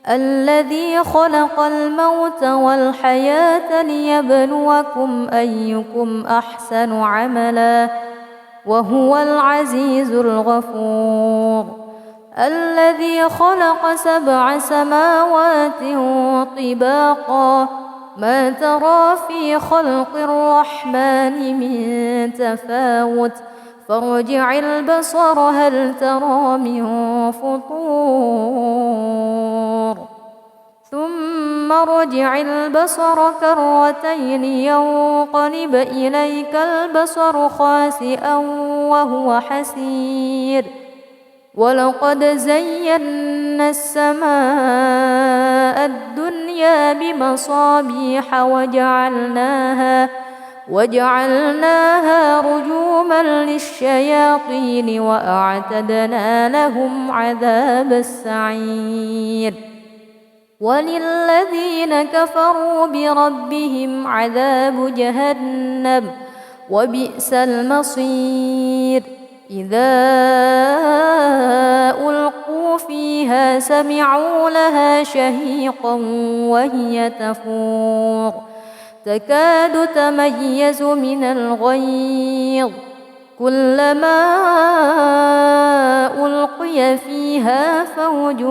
الذي خلق الموت والحياة ليبلوكم أيكم أحسن عملا وهو العزيز الغفور الذي خلق 7 سماوات طباقا ما ترى في خلق الرحمن من تفاوت فارجع البصر هل ترى من فطور ثم ارجع البصر كرتين ينقلب إليك البصر خاسئا وهو حسير ولقد زينا السماء الدنيا بمصابيح وجعلناها رجوما للشياطين وأعتدنا لهم عذاب السعير وللذين كفروا بربهم عذاب جهنم وبئس المصير إذا ألقوا فيها سمعوا لها شهيقا وهي تفور تكاد تميز من الغيظ كلما ألقي فيها فوج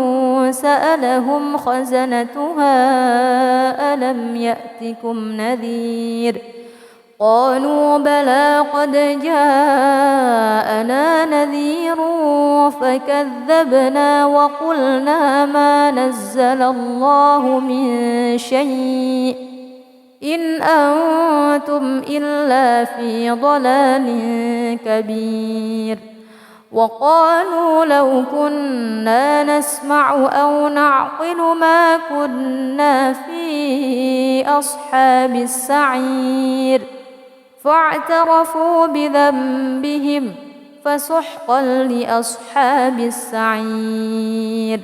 سألهم خزنتها ألم يأتكم نذير قالوا بلى قد جاءنا نذير فكذبنا وقلنا ما نزل الله من شيء إن أنتم إلا في ضلال كبير وقالوا لو كنا نسمع أو نعقل ما كنا في أصحاب السعير فاعترفوا بذنبهم فسحقا لأصحاب السعير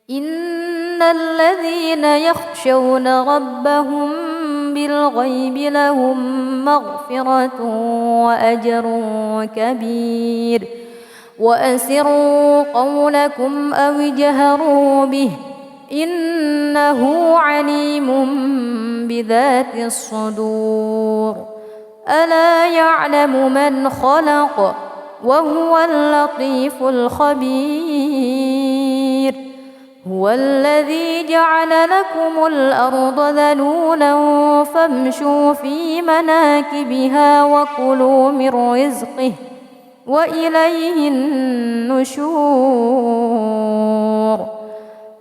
إن الذين يخشون ربهم بالغيب لهم مغفرة وأجر كبير وأسروا قولكم أو اجهروا به إنه عليم بذات الصدور ألا يعلم من خلق وهو اللطيف الخبير هو الذي جعل لكم الأرض ذلولا فامشوا في مناكبها وكلوا من رزقه وإليه النشور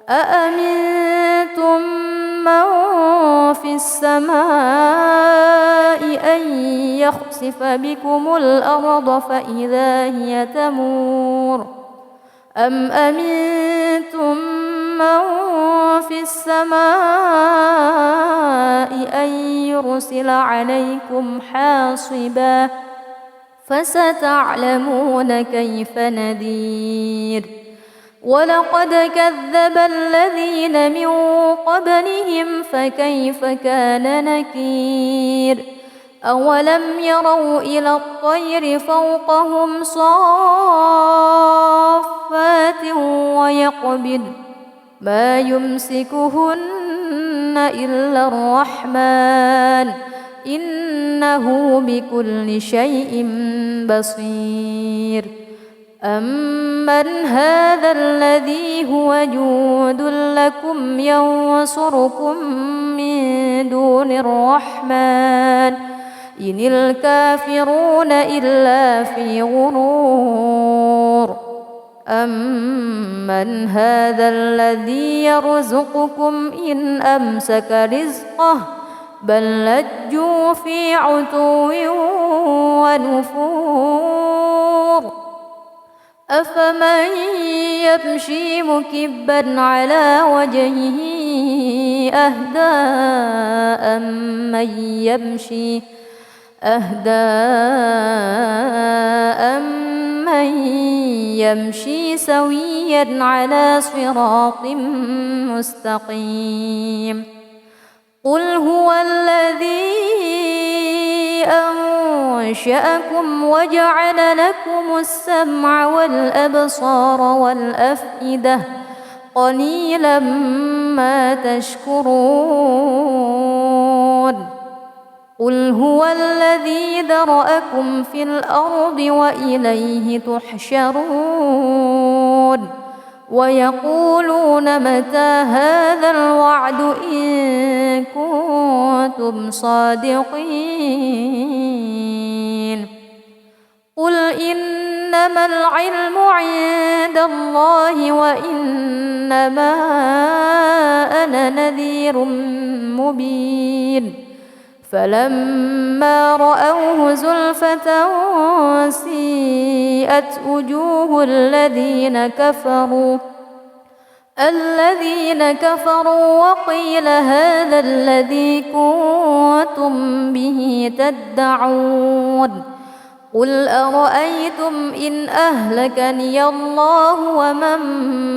أأمنتم من في السماء أن يخسف بكم الأرض فإذا هي تمور أم أمنتم من في السماء أن يرسل عليكم حاصبا فستعلمون كيف نذير ولقد كذب الذين من قبلهم فكيف كان نكير أولم يروا إلى الطير فوقهم صافات ويقبض ما يمسكهن إلا الرحمن إنه بكل شيء بصير أمن هذا الذي هو جند لكم ينصركم من دون الرحمن إن الكافرون إلا في غرور أمن هذا الذي يرزقكم إن أمسك رزقه بل لجوا في عتو ونفور أفمن يمشي مكبا على وجهه أهدى أمن يمشي سويا على صراط مستقيم قل هو الذي أنشأكم وجعل لكم السمع والأبصار والأفئدة قليلا ما تشكرون قل هو الذي ذرأكم في الأرض وإليه تحشرون ويقولون متى هذا الوعد إن كنتم صادقين قل إنما العلم عند الله وإنما أنا نذير مبين فلما رأوه زلفة سيئت وجوه الذين كفروا وقيل هذا الذي كنتم به تدعون قل أرأيتم إن أهلكني الله ومن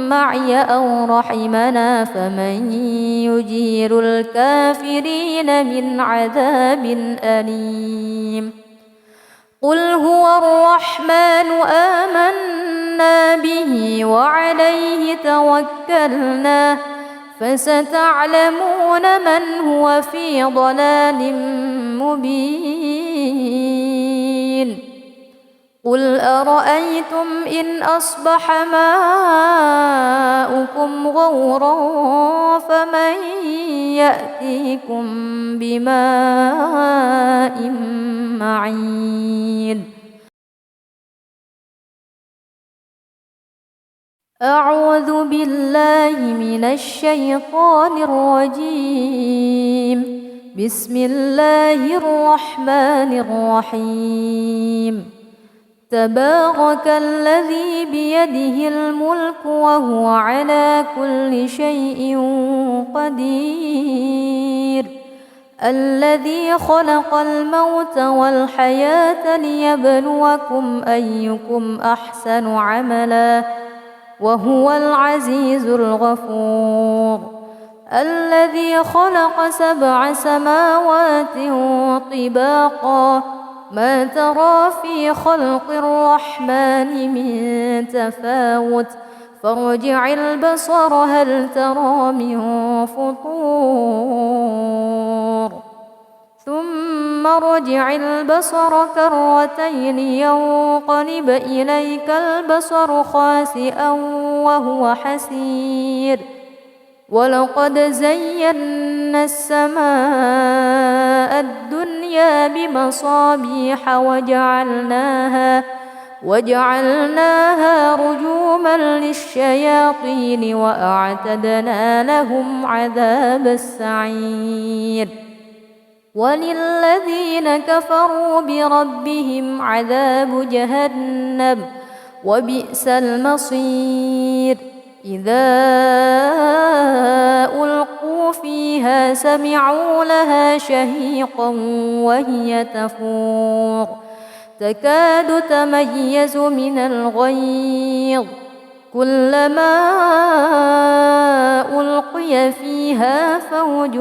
معي أو رحمنا فمن يجير الكافرين من عذاب أليم قل هو الرحمن آمنا به وعليه توكلنا فستعلمون من هو في ضلال مبين قل أرأيتم إن أصبح ماؤكم غورا فمن يأتيكم بماء معين أعوذ بالله من الشيطان الرجيم بسم الله الرحمن الرحيم تبارك الذي بيده الملك وهو على كل شيء قدير الذي خلق الموت والحياة ليبلوكم أيكم أحسن عملا وهو العزيز الغفور الذي خلق 7 سماوات طباقا ما ترى في خلق الرحمن من تفاوت فارجع البصر هل ترى من فطور ثم ارجع البصر كرتين ينقلب إليك البصر خاسئا وهو حسير ولقد زينا السماء الدنيا بمصابيح وجعلناها رجوما للشياطين وأعتدنا لهم عذاب السعير وللذين كفروا بربهم عذاب جهنم وبئس المصير إذا ألقوا فيها سمعوا لها شهيقا وهي تفور تكاد تميز من الغيظ كلما ألقي فيها فوج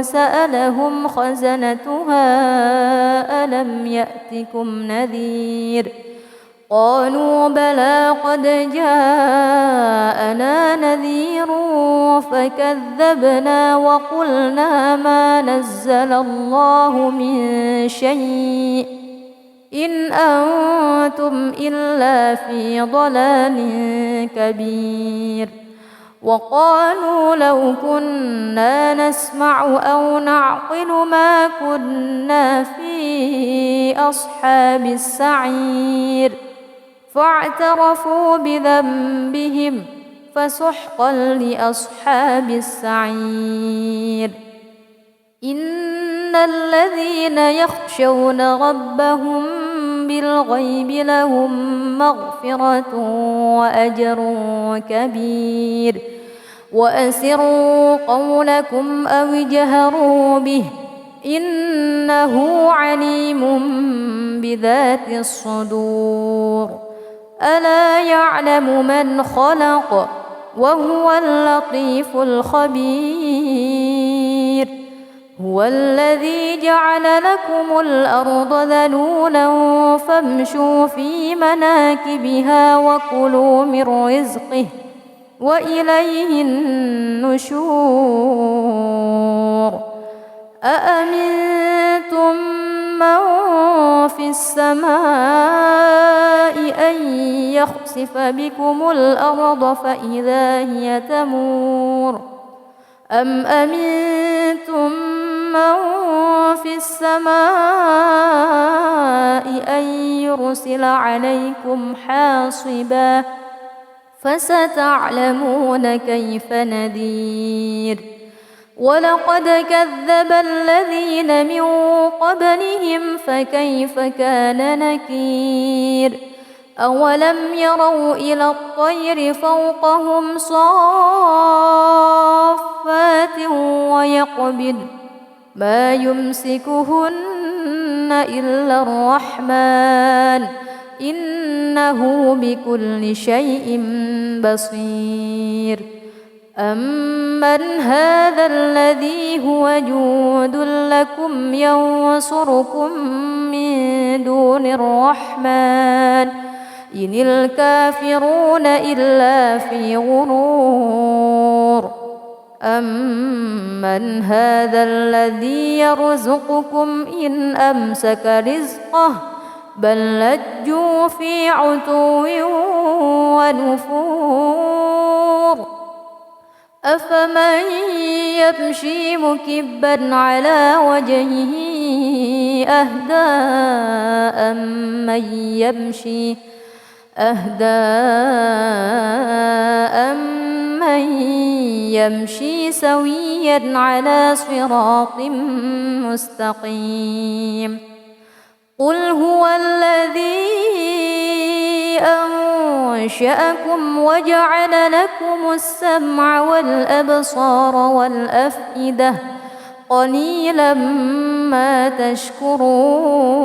سألهم خزنتها ألم يأتكم نذير قالوا بلى قد جاءنا نذير فكذبنا وقلنا ما نزل الله من شيء إن أنتم إلا في ضلال كبير وقالوا لو كنا نسمع أو نعقل ما كنا في أصحاب السعير فاعترفوا بذنبهم فسحقا لأصحاب السعير إن الذين يخشون ربهم بالغيب لهم مغفرة وأجر كبير وأسروا قولكم أو اجهروا به إنه عليم بذات الصدور ألا يعلم من خلق وهو اللطيف الخبير هو الذي جعل لكم الأرض ذلولا فامشوا في مناكبها وكلوا من رزقه وإليه النشور أأمنتم من في السماء أن يخسف بكم الأرض فإذا هي تمور أم أمنتم من في السماء أن يرسل عليكم حاصبا فستعلمون كيف نذير ولقد كذب الذين من قبلهم فكيف كان نكير أولم يروا إلى الطير فوقهم صافات ويقبض ما يمسكهن إلا الرحمن إنه بكل شيء بصير أمن هذا الذي هو جود لكم ينصركم من دون الرحمن إن الكافرون إلا في غرور أمن هذا الذي يرزقكم إن أمسك رزقه بل لجوا في عتو ونفور أفمن يمشي مكبا على وجهه أهدى أمن يمشي سويا على صراط مستقيم قل هو الذي أنشأكم وجعل لكم السمع والأبصار والأفئدة قليلا ما تشكرون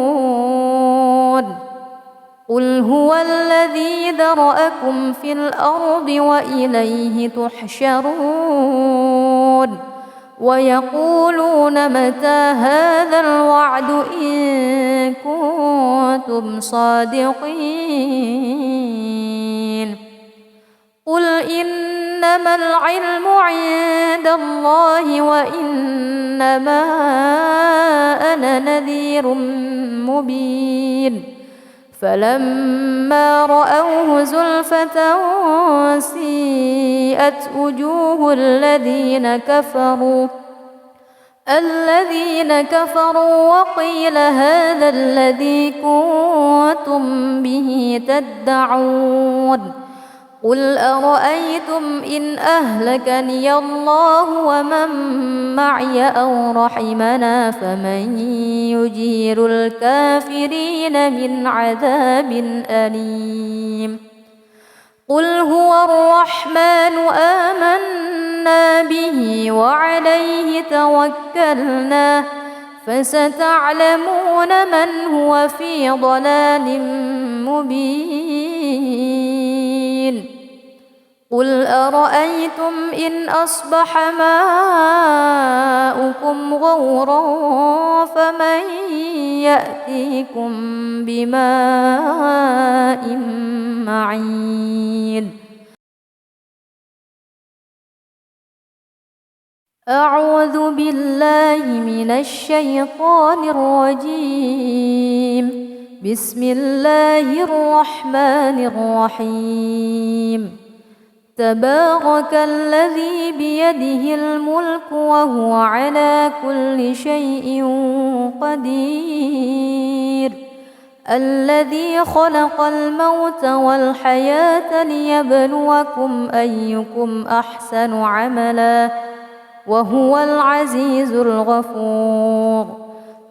قل هو الذي ذرأكم في الأرض وإليه تحشرون ويقولون متى هذا الوعد إن كنتم صادقين قل إنما العلم عند الله وإنما أنا نذير مبين فلما رأوه زلفة سيئت وجوه الذين كفروا وقيل هذا الذي كنتم كنتم به تدعون قل أرأيتم إن أهلكني الله ومن معي أو رحمنا فمن يجير الكافرين من عذاب أليم قل هو الرحمن آمنا به وعليه توكلنا فستعلمون من هو في ضلال مبين قل أرأيتم إن أصبح ماؤكم غورا فمن يأتيكم بماء معين أعوذ بالله من الشيطان الرجيم بسم الله الرحمن الرحيم تبارك الذي بيده الملك وهو على كل شيء قدير الذي خلق الموت والحياة ليبلوكم أيكم أحسن عملا وهو العزيز الغفور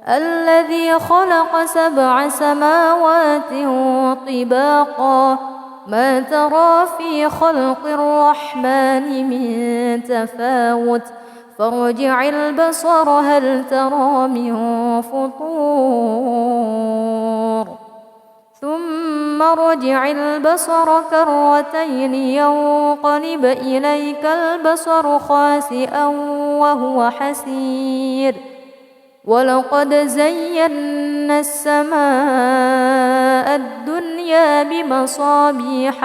الذي خلق 7 سماوات طباقا ما ترى في خلق الرحمن من تفاوت فارجع البصر هل ترى من فطور ثم ارجع البصر كرتين ينقلب إليك البصر خاسئا وهو حسير ولقد زينا السماء الدنيا بمصابيح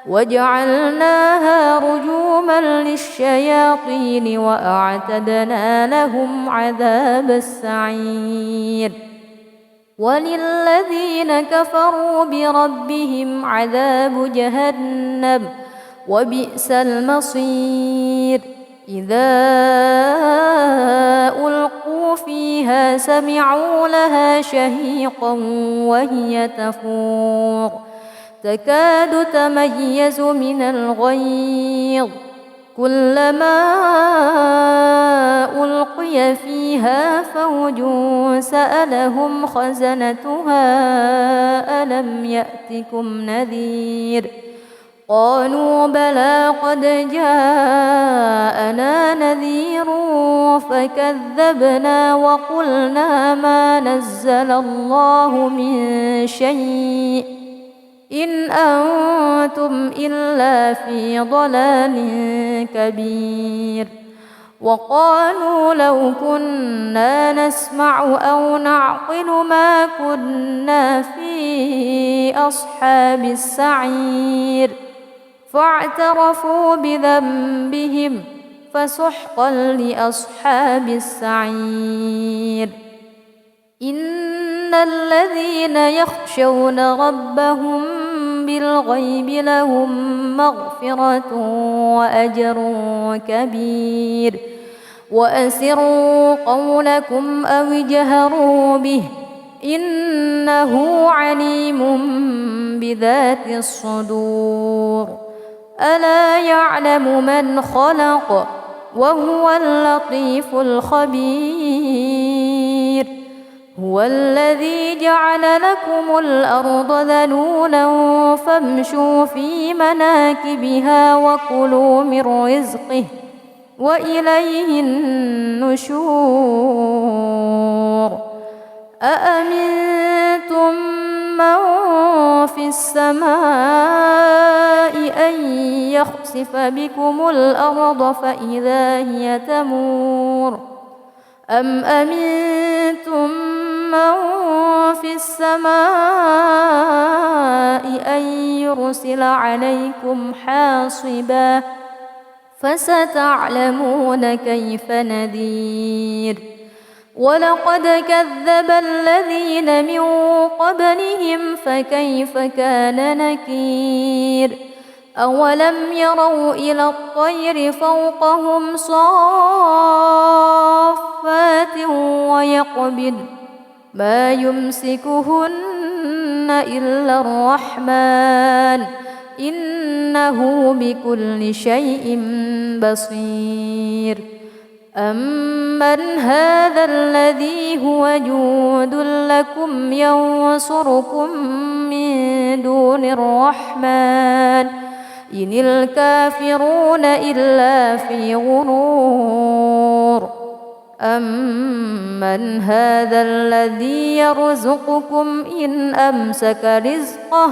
وجعلناها رجوما للشياطين وأعتدنا لهم عذاب السعير وللذين كفروا بربهم عذاب جهنم وبئس المصير إذا ألقوا فيها سمعوا لها شهيقا وهي تفور تكاد تميز من الغيظ كلما ألقي فيها فوج سألهم خزنتها ألم يأتكم نذير قالوا بلى قد جاءنا نذير فكذبنا وقلنا ما نزل الله من شيء إن أنتم إلا في ضلال كبير وقالوا لو كنا نسمع أو نعقل ما كنا في أصحاب السعير فاعترفوا بذنبهم فسحقا لأصحاب السعير إن الذين يخشون ربهم بالغيب لهم مغفرة وأجر كبير وأسروا قولكم أو اجهروا به إنه عليم بذات الصدور ألا يعلم من خلق وهو اللطيف الخبير هو الذي جعل لكم الأرض ذلولا فامشوا في مناكبها وكلوا من رزقه وإليه النشور أأمنتم من في السماء أن يخسف بكم الأرض فإذا هي تمور أم أمنتم من في السماء أن يرسل عليكم حاصبا فستعلمون كيف نذير ولقد كذب الذين من قبلهم فكيف كان نكير أولم يروا إلى الطير فوقهم صافات ما يمسكهن إلا الرحمن إنه بكل شيء بصير أمن هذا الذي هو جند لكم ينصركم من دون الرحمن إن الكافرون إلا في غرور أمن هذا الذي يرزقكم إن أمسك رزقه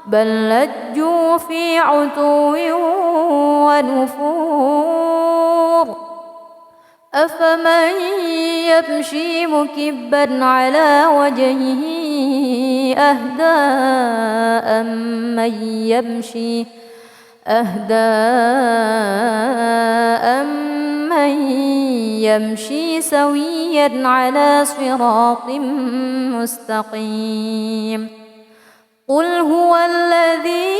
بل لجوا في عتو ونفور أفمن يمشي مكبا على وجهه أهدى أمن يمشي سويا على صراط مستقيم قل هو الذي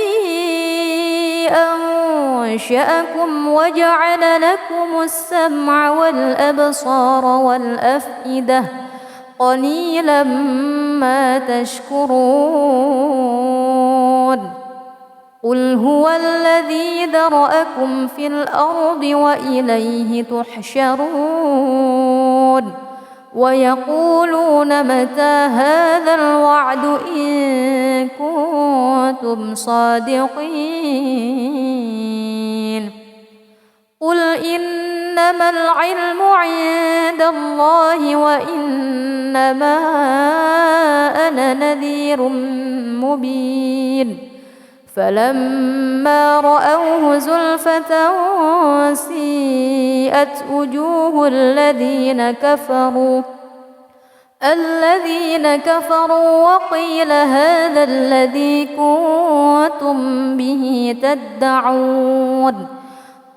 أنشأكم وجعل لكم السمع والأبصار والأفئدة قليلا ما تشكرون قل هو الذي ذرأكم في الأرض وإليه تحشرون ويقولون متى هذا الوعد إن كنتم صادقين قل إنما العلم عند الله وإنما أنا نذير مبين فلما رأوه زلفة سيئت وجوه الذين كفروا وقيل هذا الذي كنتم به تدعون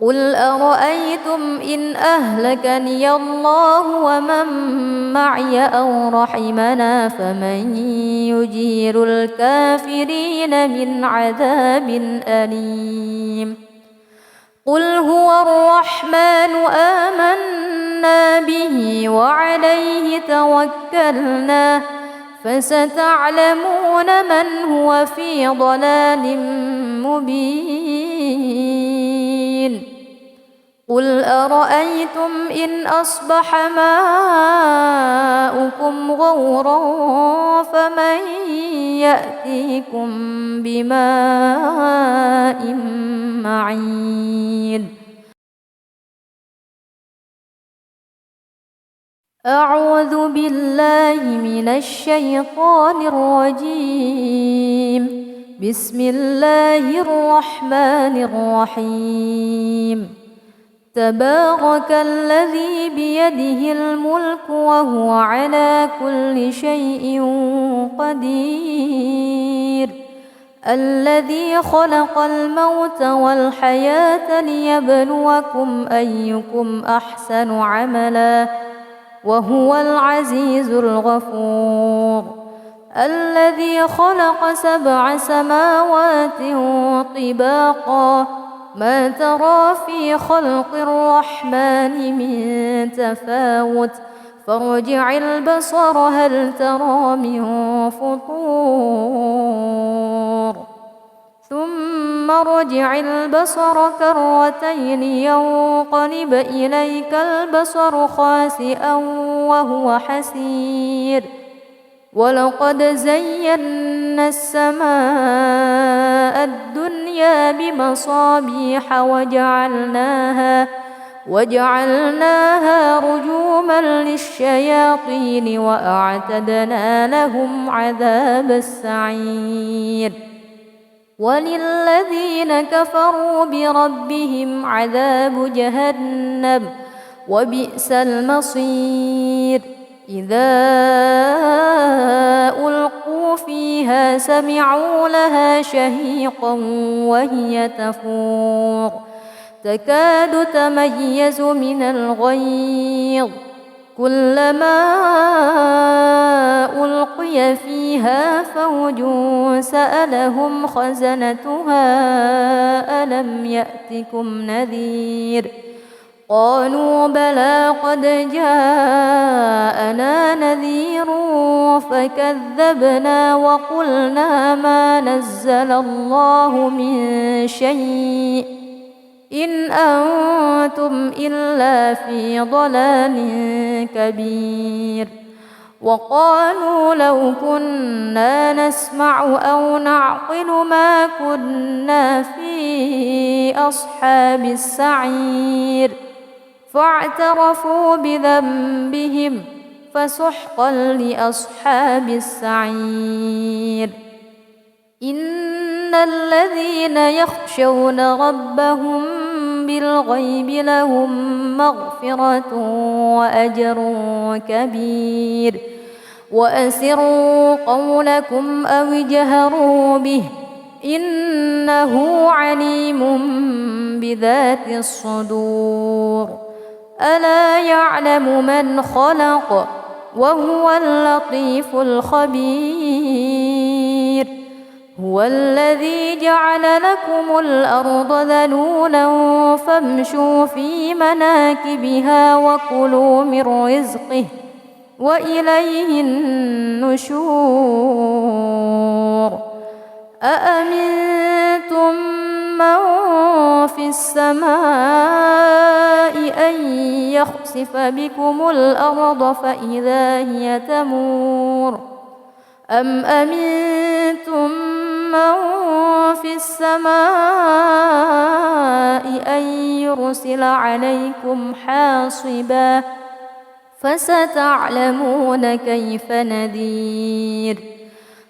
قل أرأيتم إن أهلكني الله ومن معي أو رحمنا فمن يجير الكافرين من عذاب أليم قل هو الرحمن آمنا به وعليه توكلنا فستعلمون من هو في ضلال مبين قل أرأيتم إن أصبح ماؤكم غورا فمن يأتيكم بماء معين أعوذ بالله من الشيطان الرجيم بسم الله الرحمن الرحيم تبارك الذي بيده الملك وهو على كل شيء قدير الذي خلق الموت والحياة ليبلوكم أيكم أحسن عملا وهو العزيز الغفور الذي خلق 7 سماوات طباقا ما ترى في خلق الرحمن من تفاوت فارجع البصر هل ترى من فطور ثم ارجع البصر كرتين ينقلب إليك البصر خاسئا وهو حسير ولقد زينا السماء الدنيا بمصابيح وجعلناها رجوما للشياطين وأعتدنا لهم عذاب السعير وللذين كفروا بربهم عذاب جهنم وبئس المصير إذا ألقوا فيها سمعوا لها شهيقا وهي تفور تكاد تميز من الغيظ كلما ألقي فيها فوج سألهم خزنتها ألم يأتكم نذير قالوا بلى قد جاءنا نذير فكذبنا وقلنا ما نزل الله من شيء إن أنتم إلا في ضلال كبير. وقالوا لو كنا نسمع أو نعقل ما كنا في أصحاب السعير فاعترفوا بذنبهم فسحقا لأصحاب السعير. إن الذين يخشون ربهم بالغيب لهم مغفرة وأجر كبير. وأسروا قولكم أو اجهروا به إنه عليم بذات الصدور. ألا يعلم من خلق وهو اللطيف الخبير. هو الذي جعل لكم الأرض ذلولا فامشوا في مناكبها وكلوا من رزقه وإليه النشور. أأمنتم من في السماء أن يخسف بكم الأرض فإذا هي تمور أم أمنتم من في السماء أن يرسل عليكم حاصبا فستعلمون كيف نذير.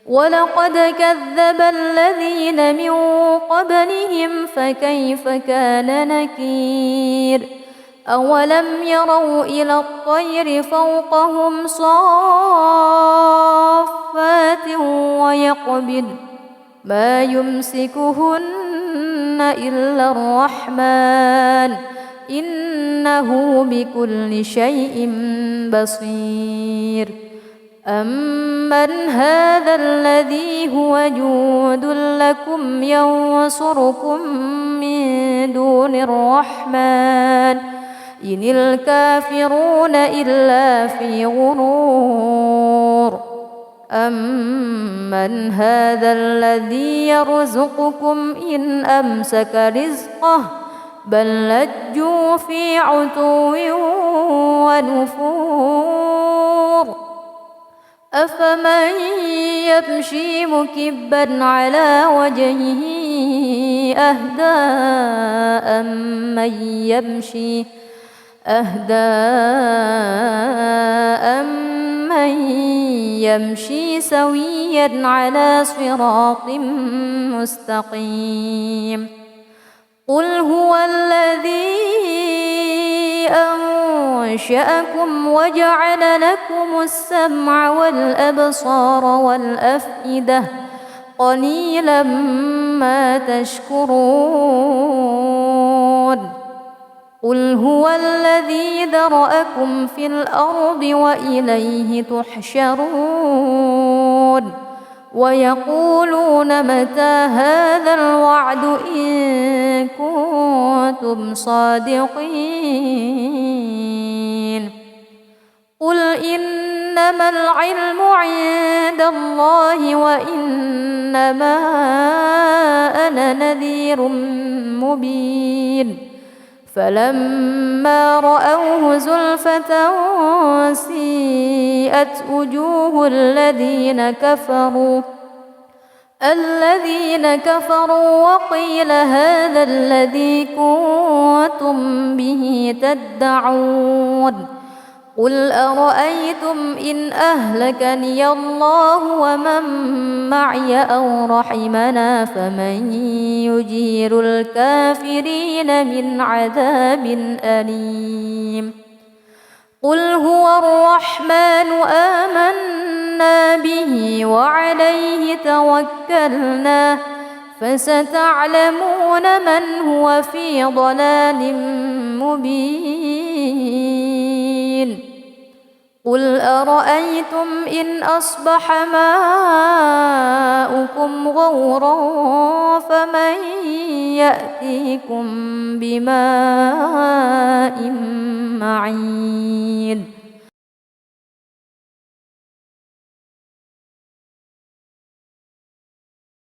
ولقد كذب الذين من قبلهم فكيف كان نكير. أولم يروا إلى الطير فوقهم صافات ويقبض ما يمسكهن إلا الرحمن إنه بكل شيء بصير. أمن هذا الذي هو جود لكم ينصركم من دون الرحمن إن الكافرون إلا في غرور. أمن هذا الذي يرزقكم إن أمسك رزقه بل لجوا في عتو ونفور. أفمن يمشي مكبا على وجهه أهدى أمن يمشي سويا على صراط مستقيم. قل هو الذي أنشأكم وجعل لكم السمع والأبصار والأفئدة قليلا ما تشكرون. قل هو الذي ذرأكم في الأرض وإليه تحشرون. ويقولون متى هذا الوعد إن كنتم صادقين. قل إنما العلم عند الله وإنما أنا نذير مبين. فلما رأوه زلفة سيئت وجوه الذين كفروا وقيل هذا الذي كنتم به تدعون. قل أرأيتم إن أهلكني الله ومن معي أو رحمنا فمن يجير الكافرين من عذاب أليم. قل هو الرحمن آمنا به وعليه توكلنا فستعلمون من هو في ضلال مبين. قل أفرأيتم إن أصبح ماؤكم غورا فمن يأتيكم بماء معين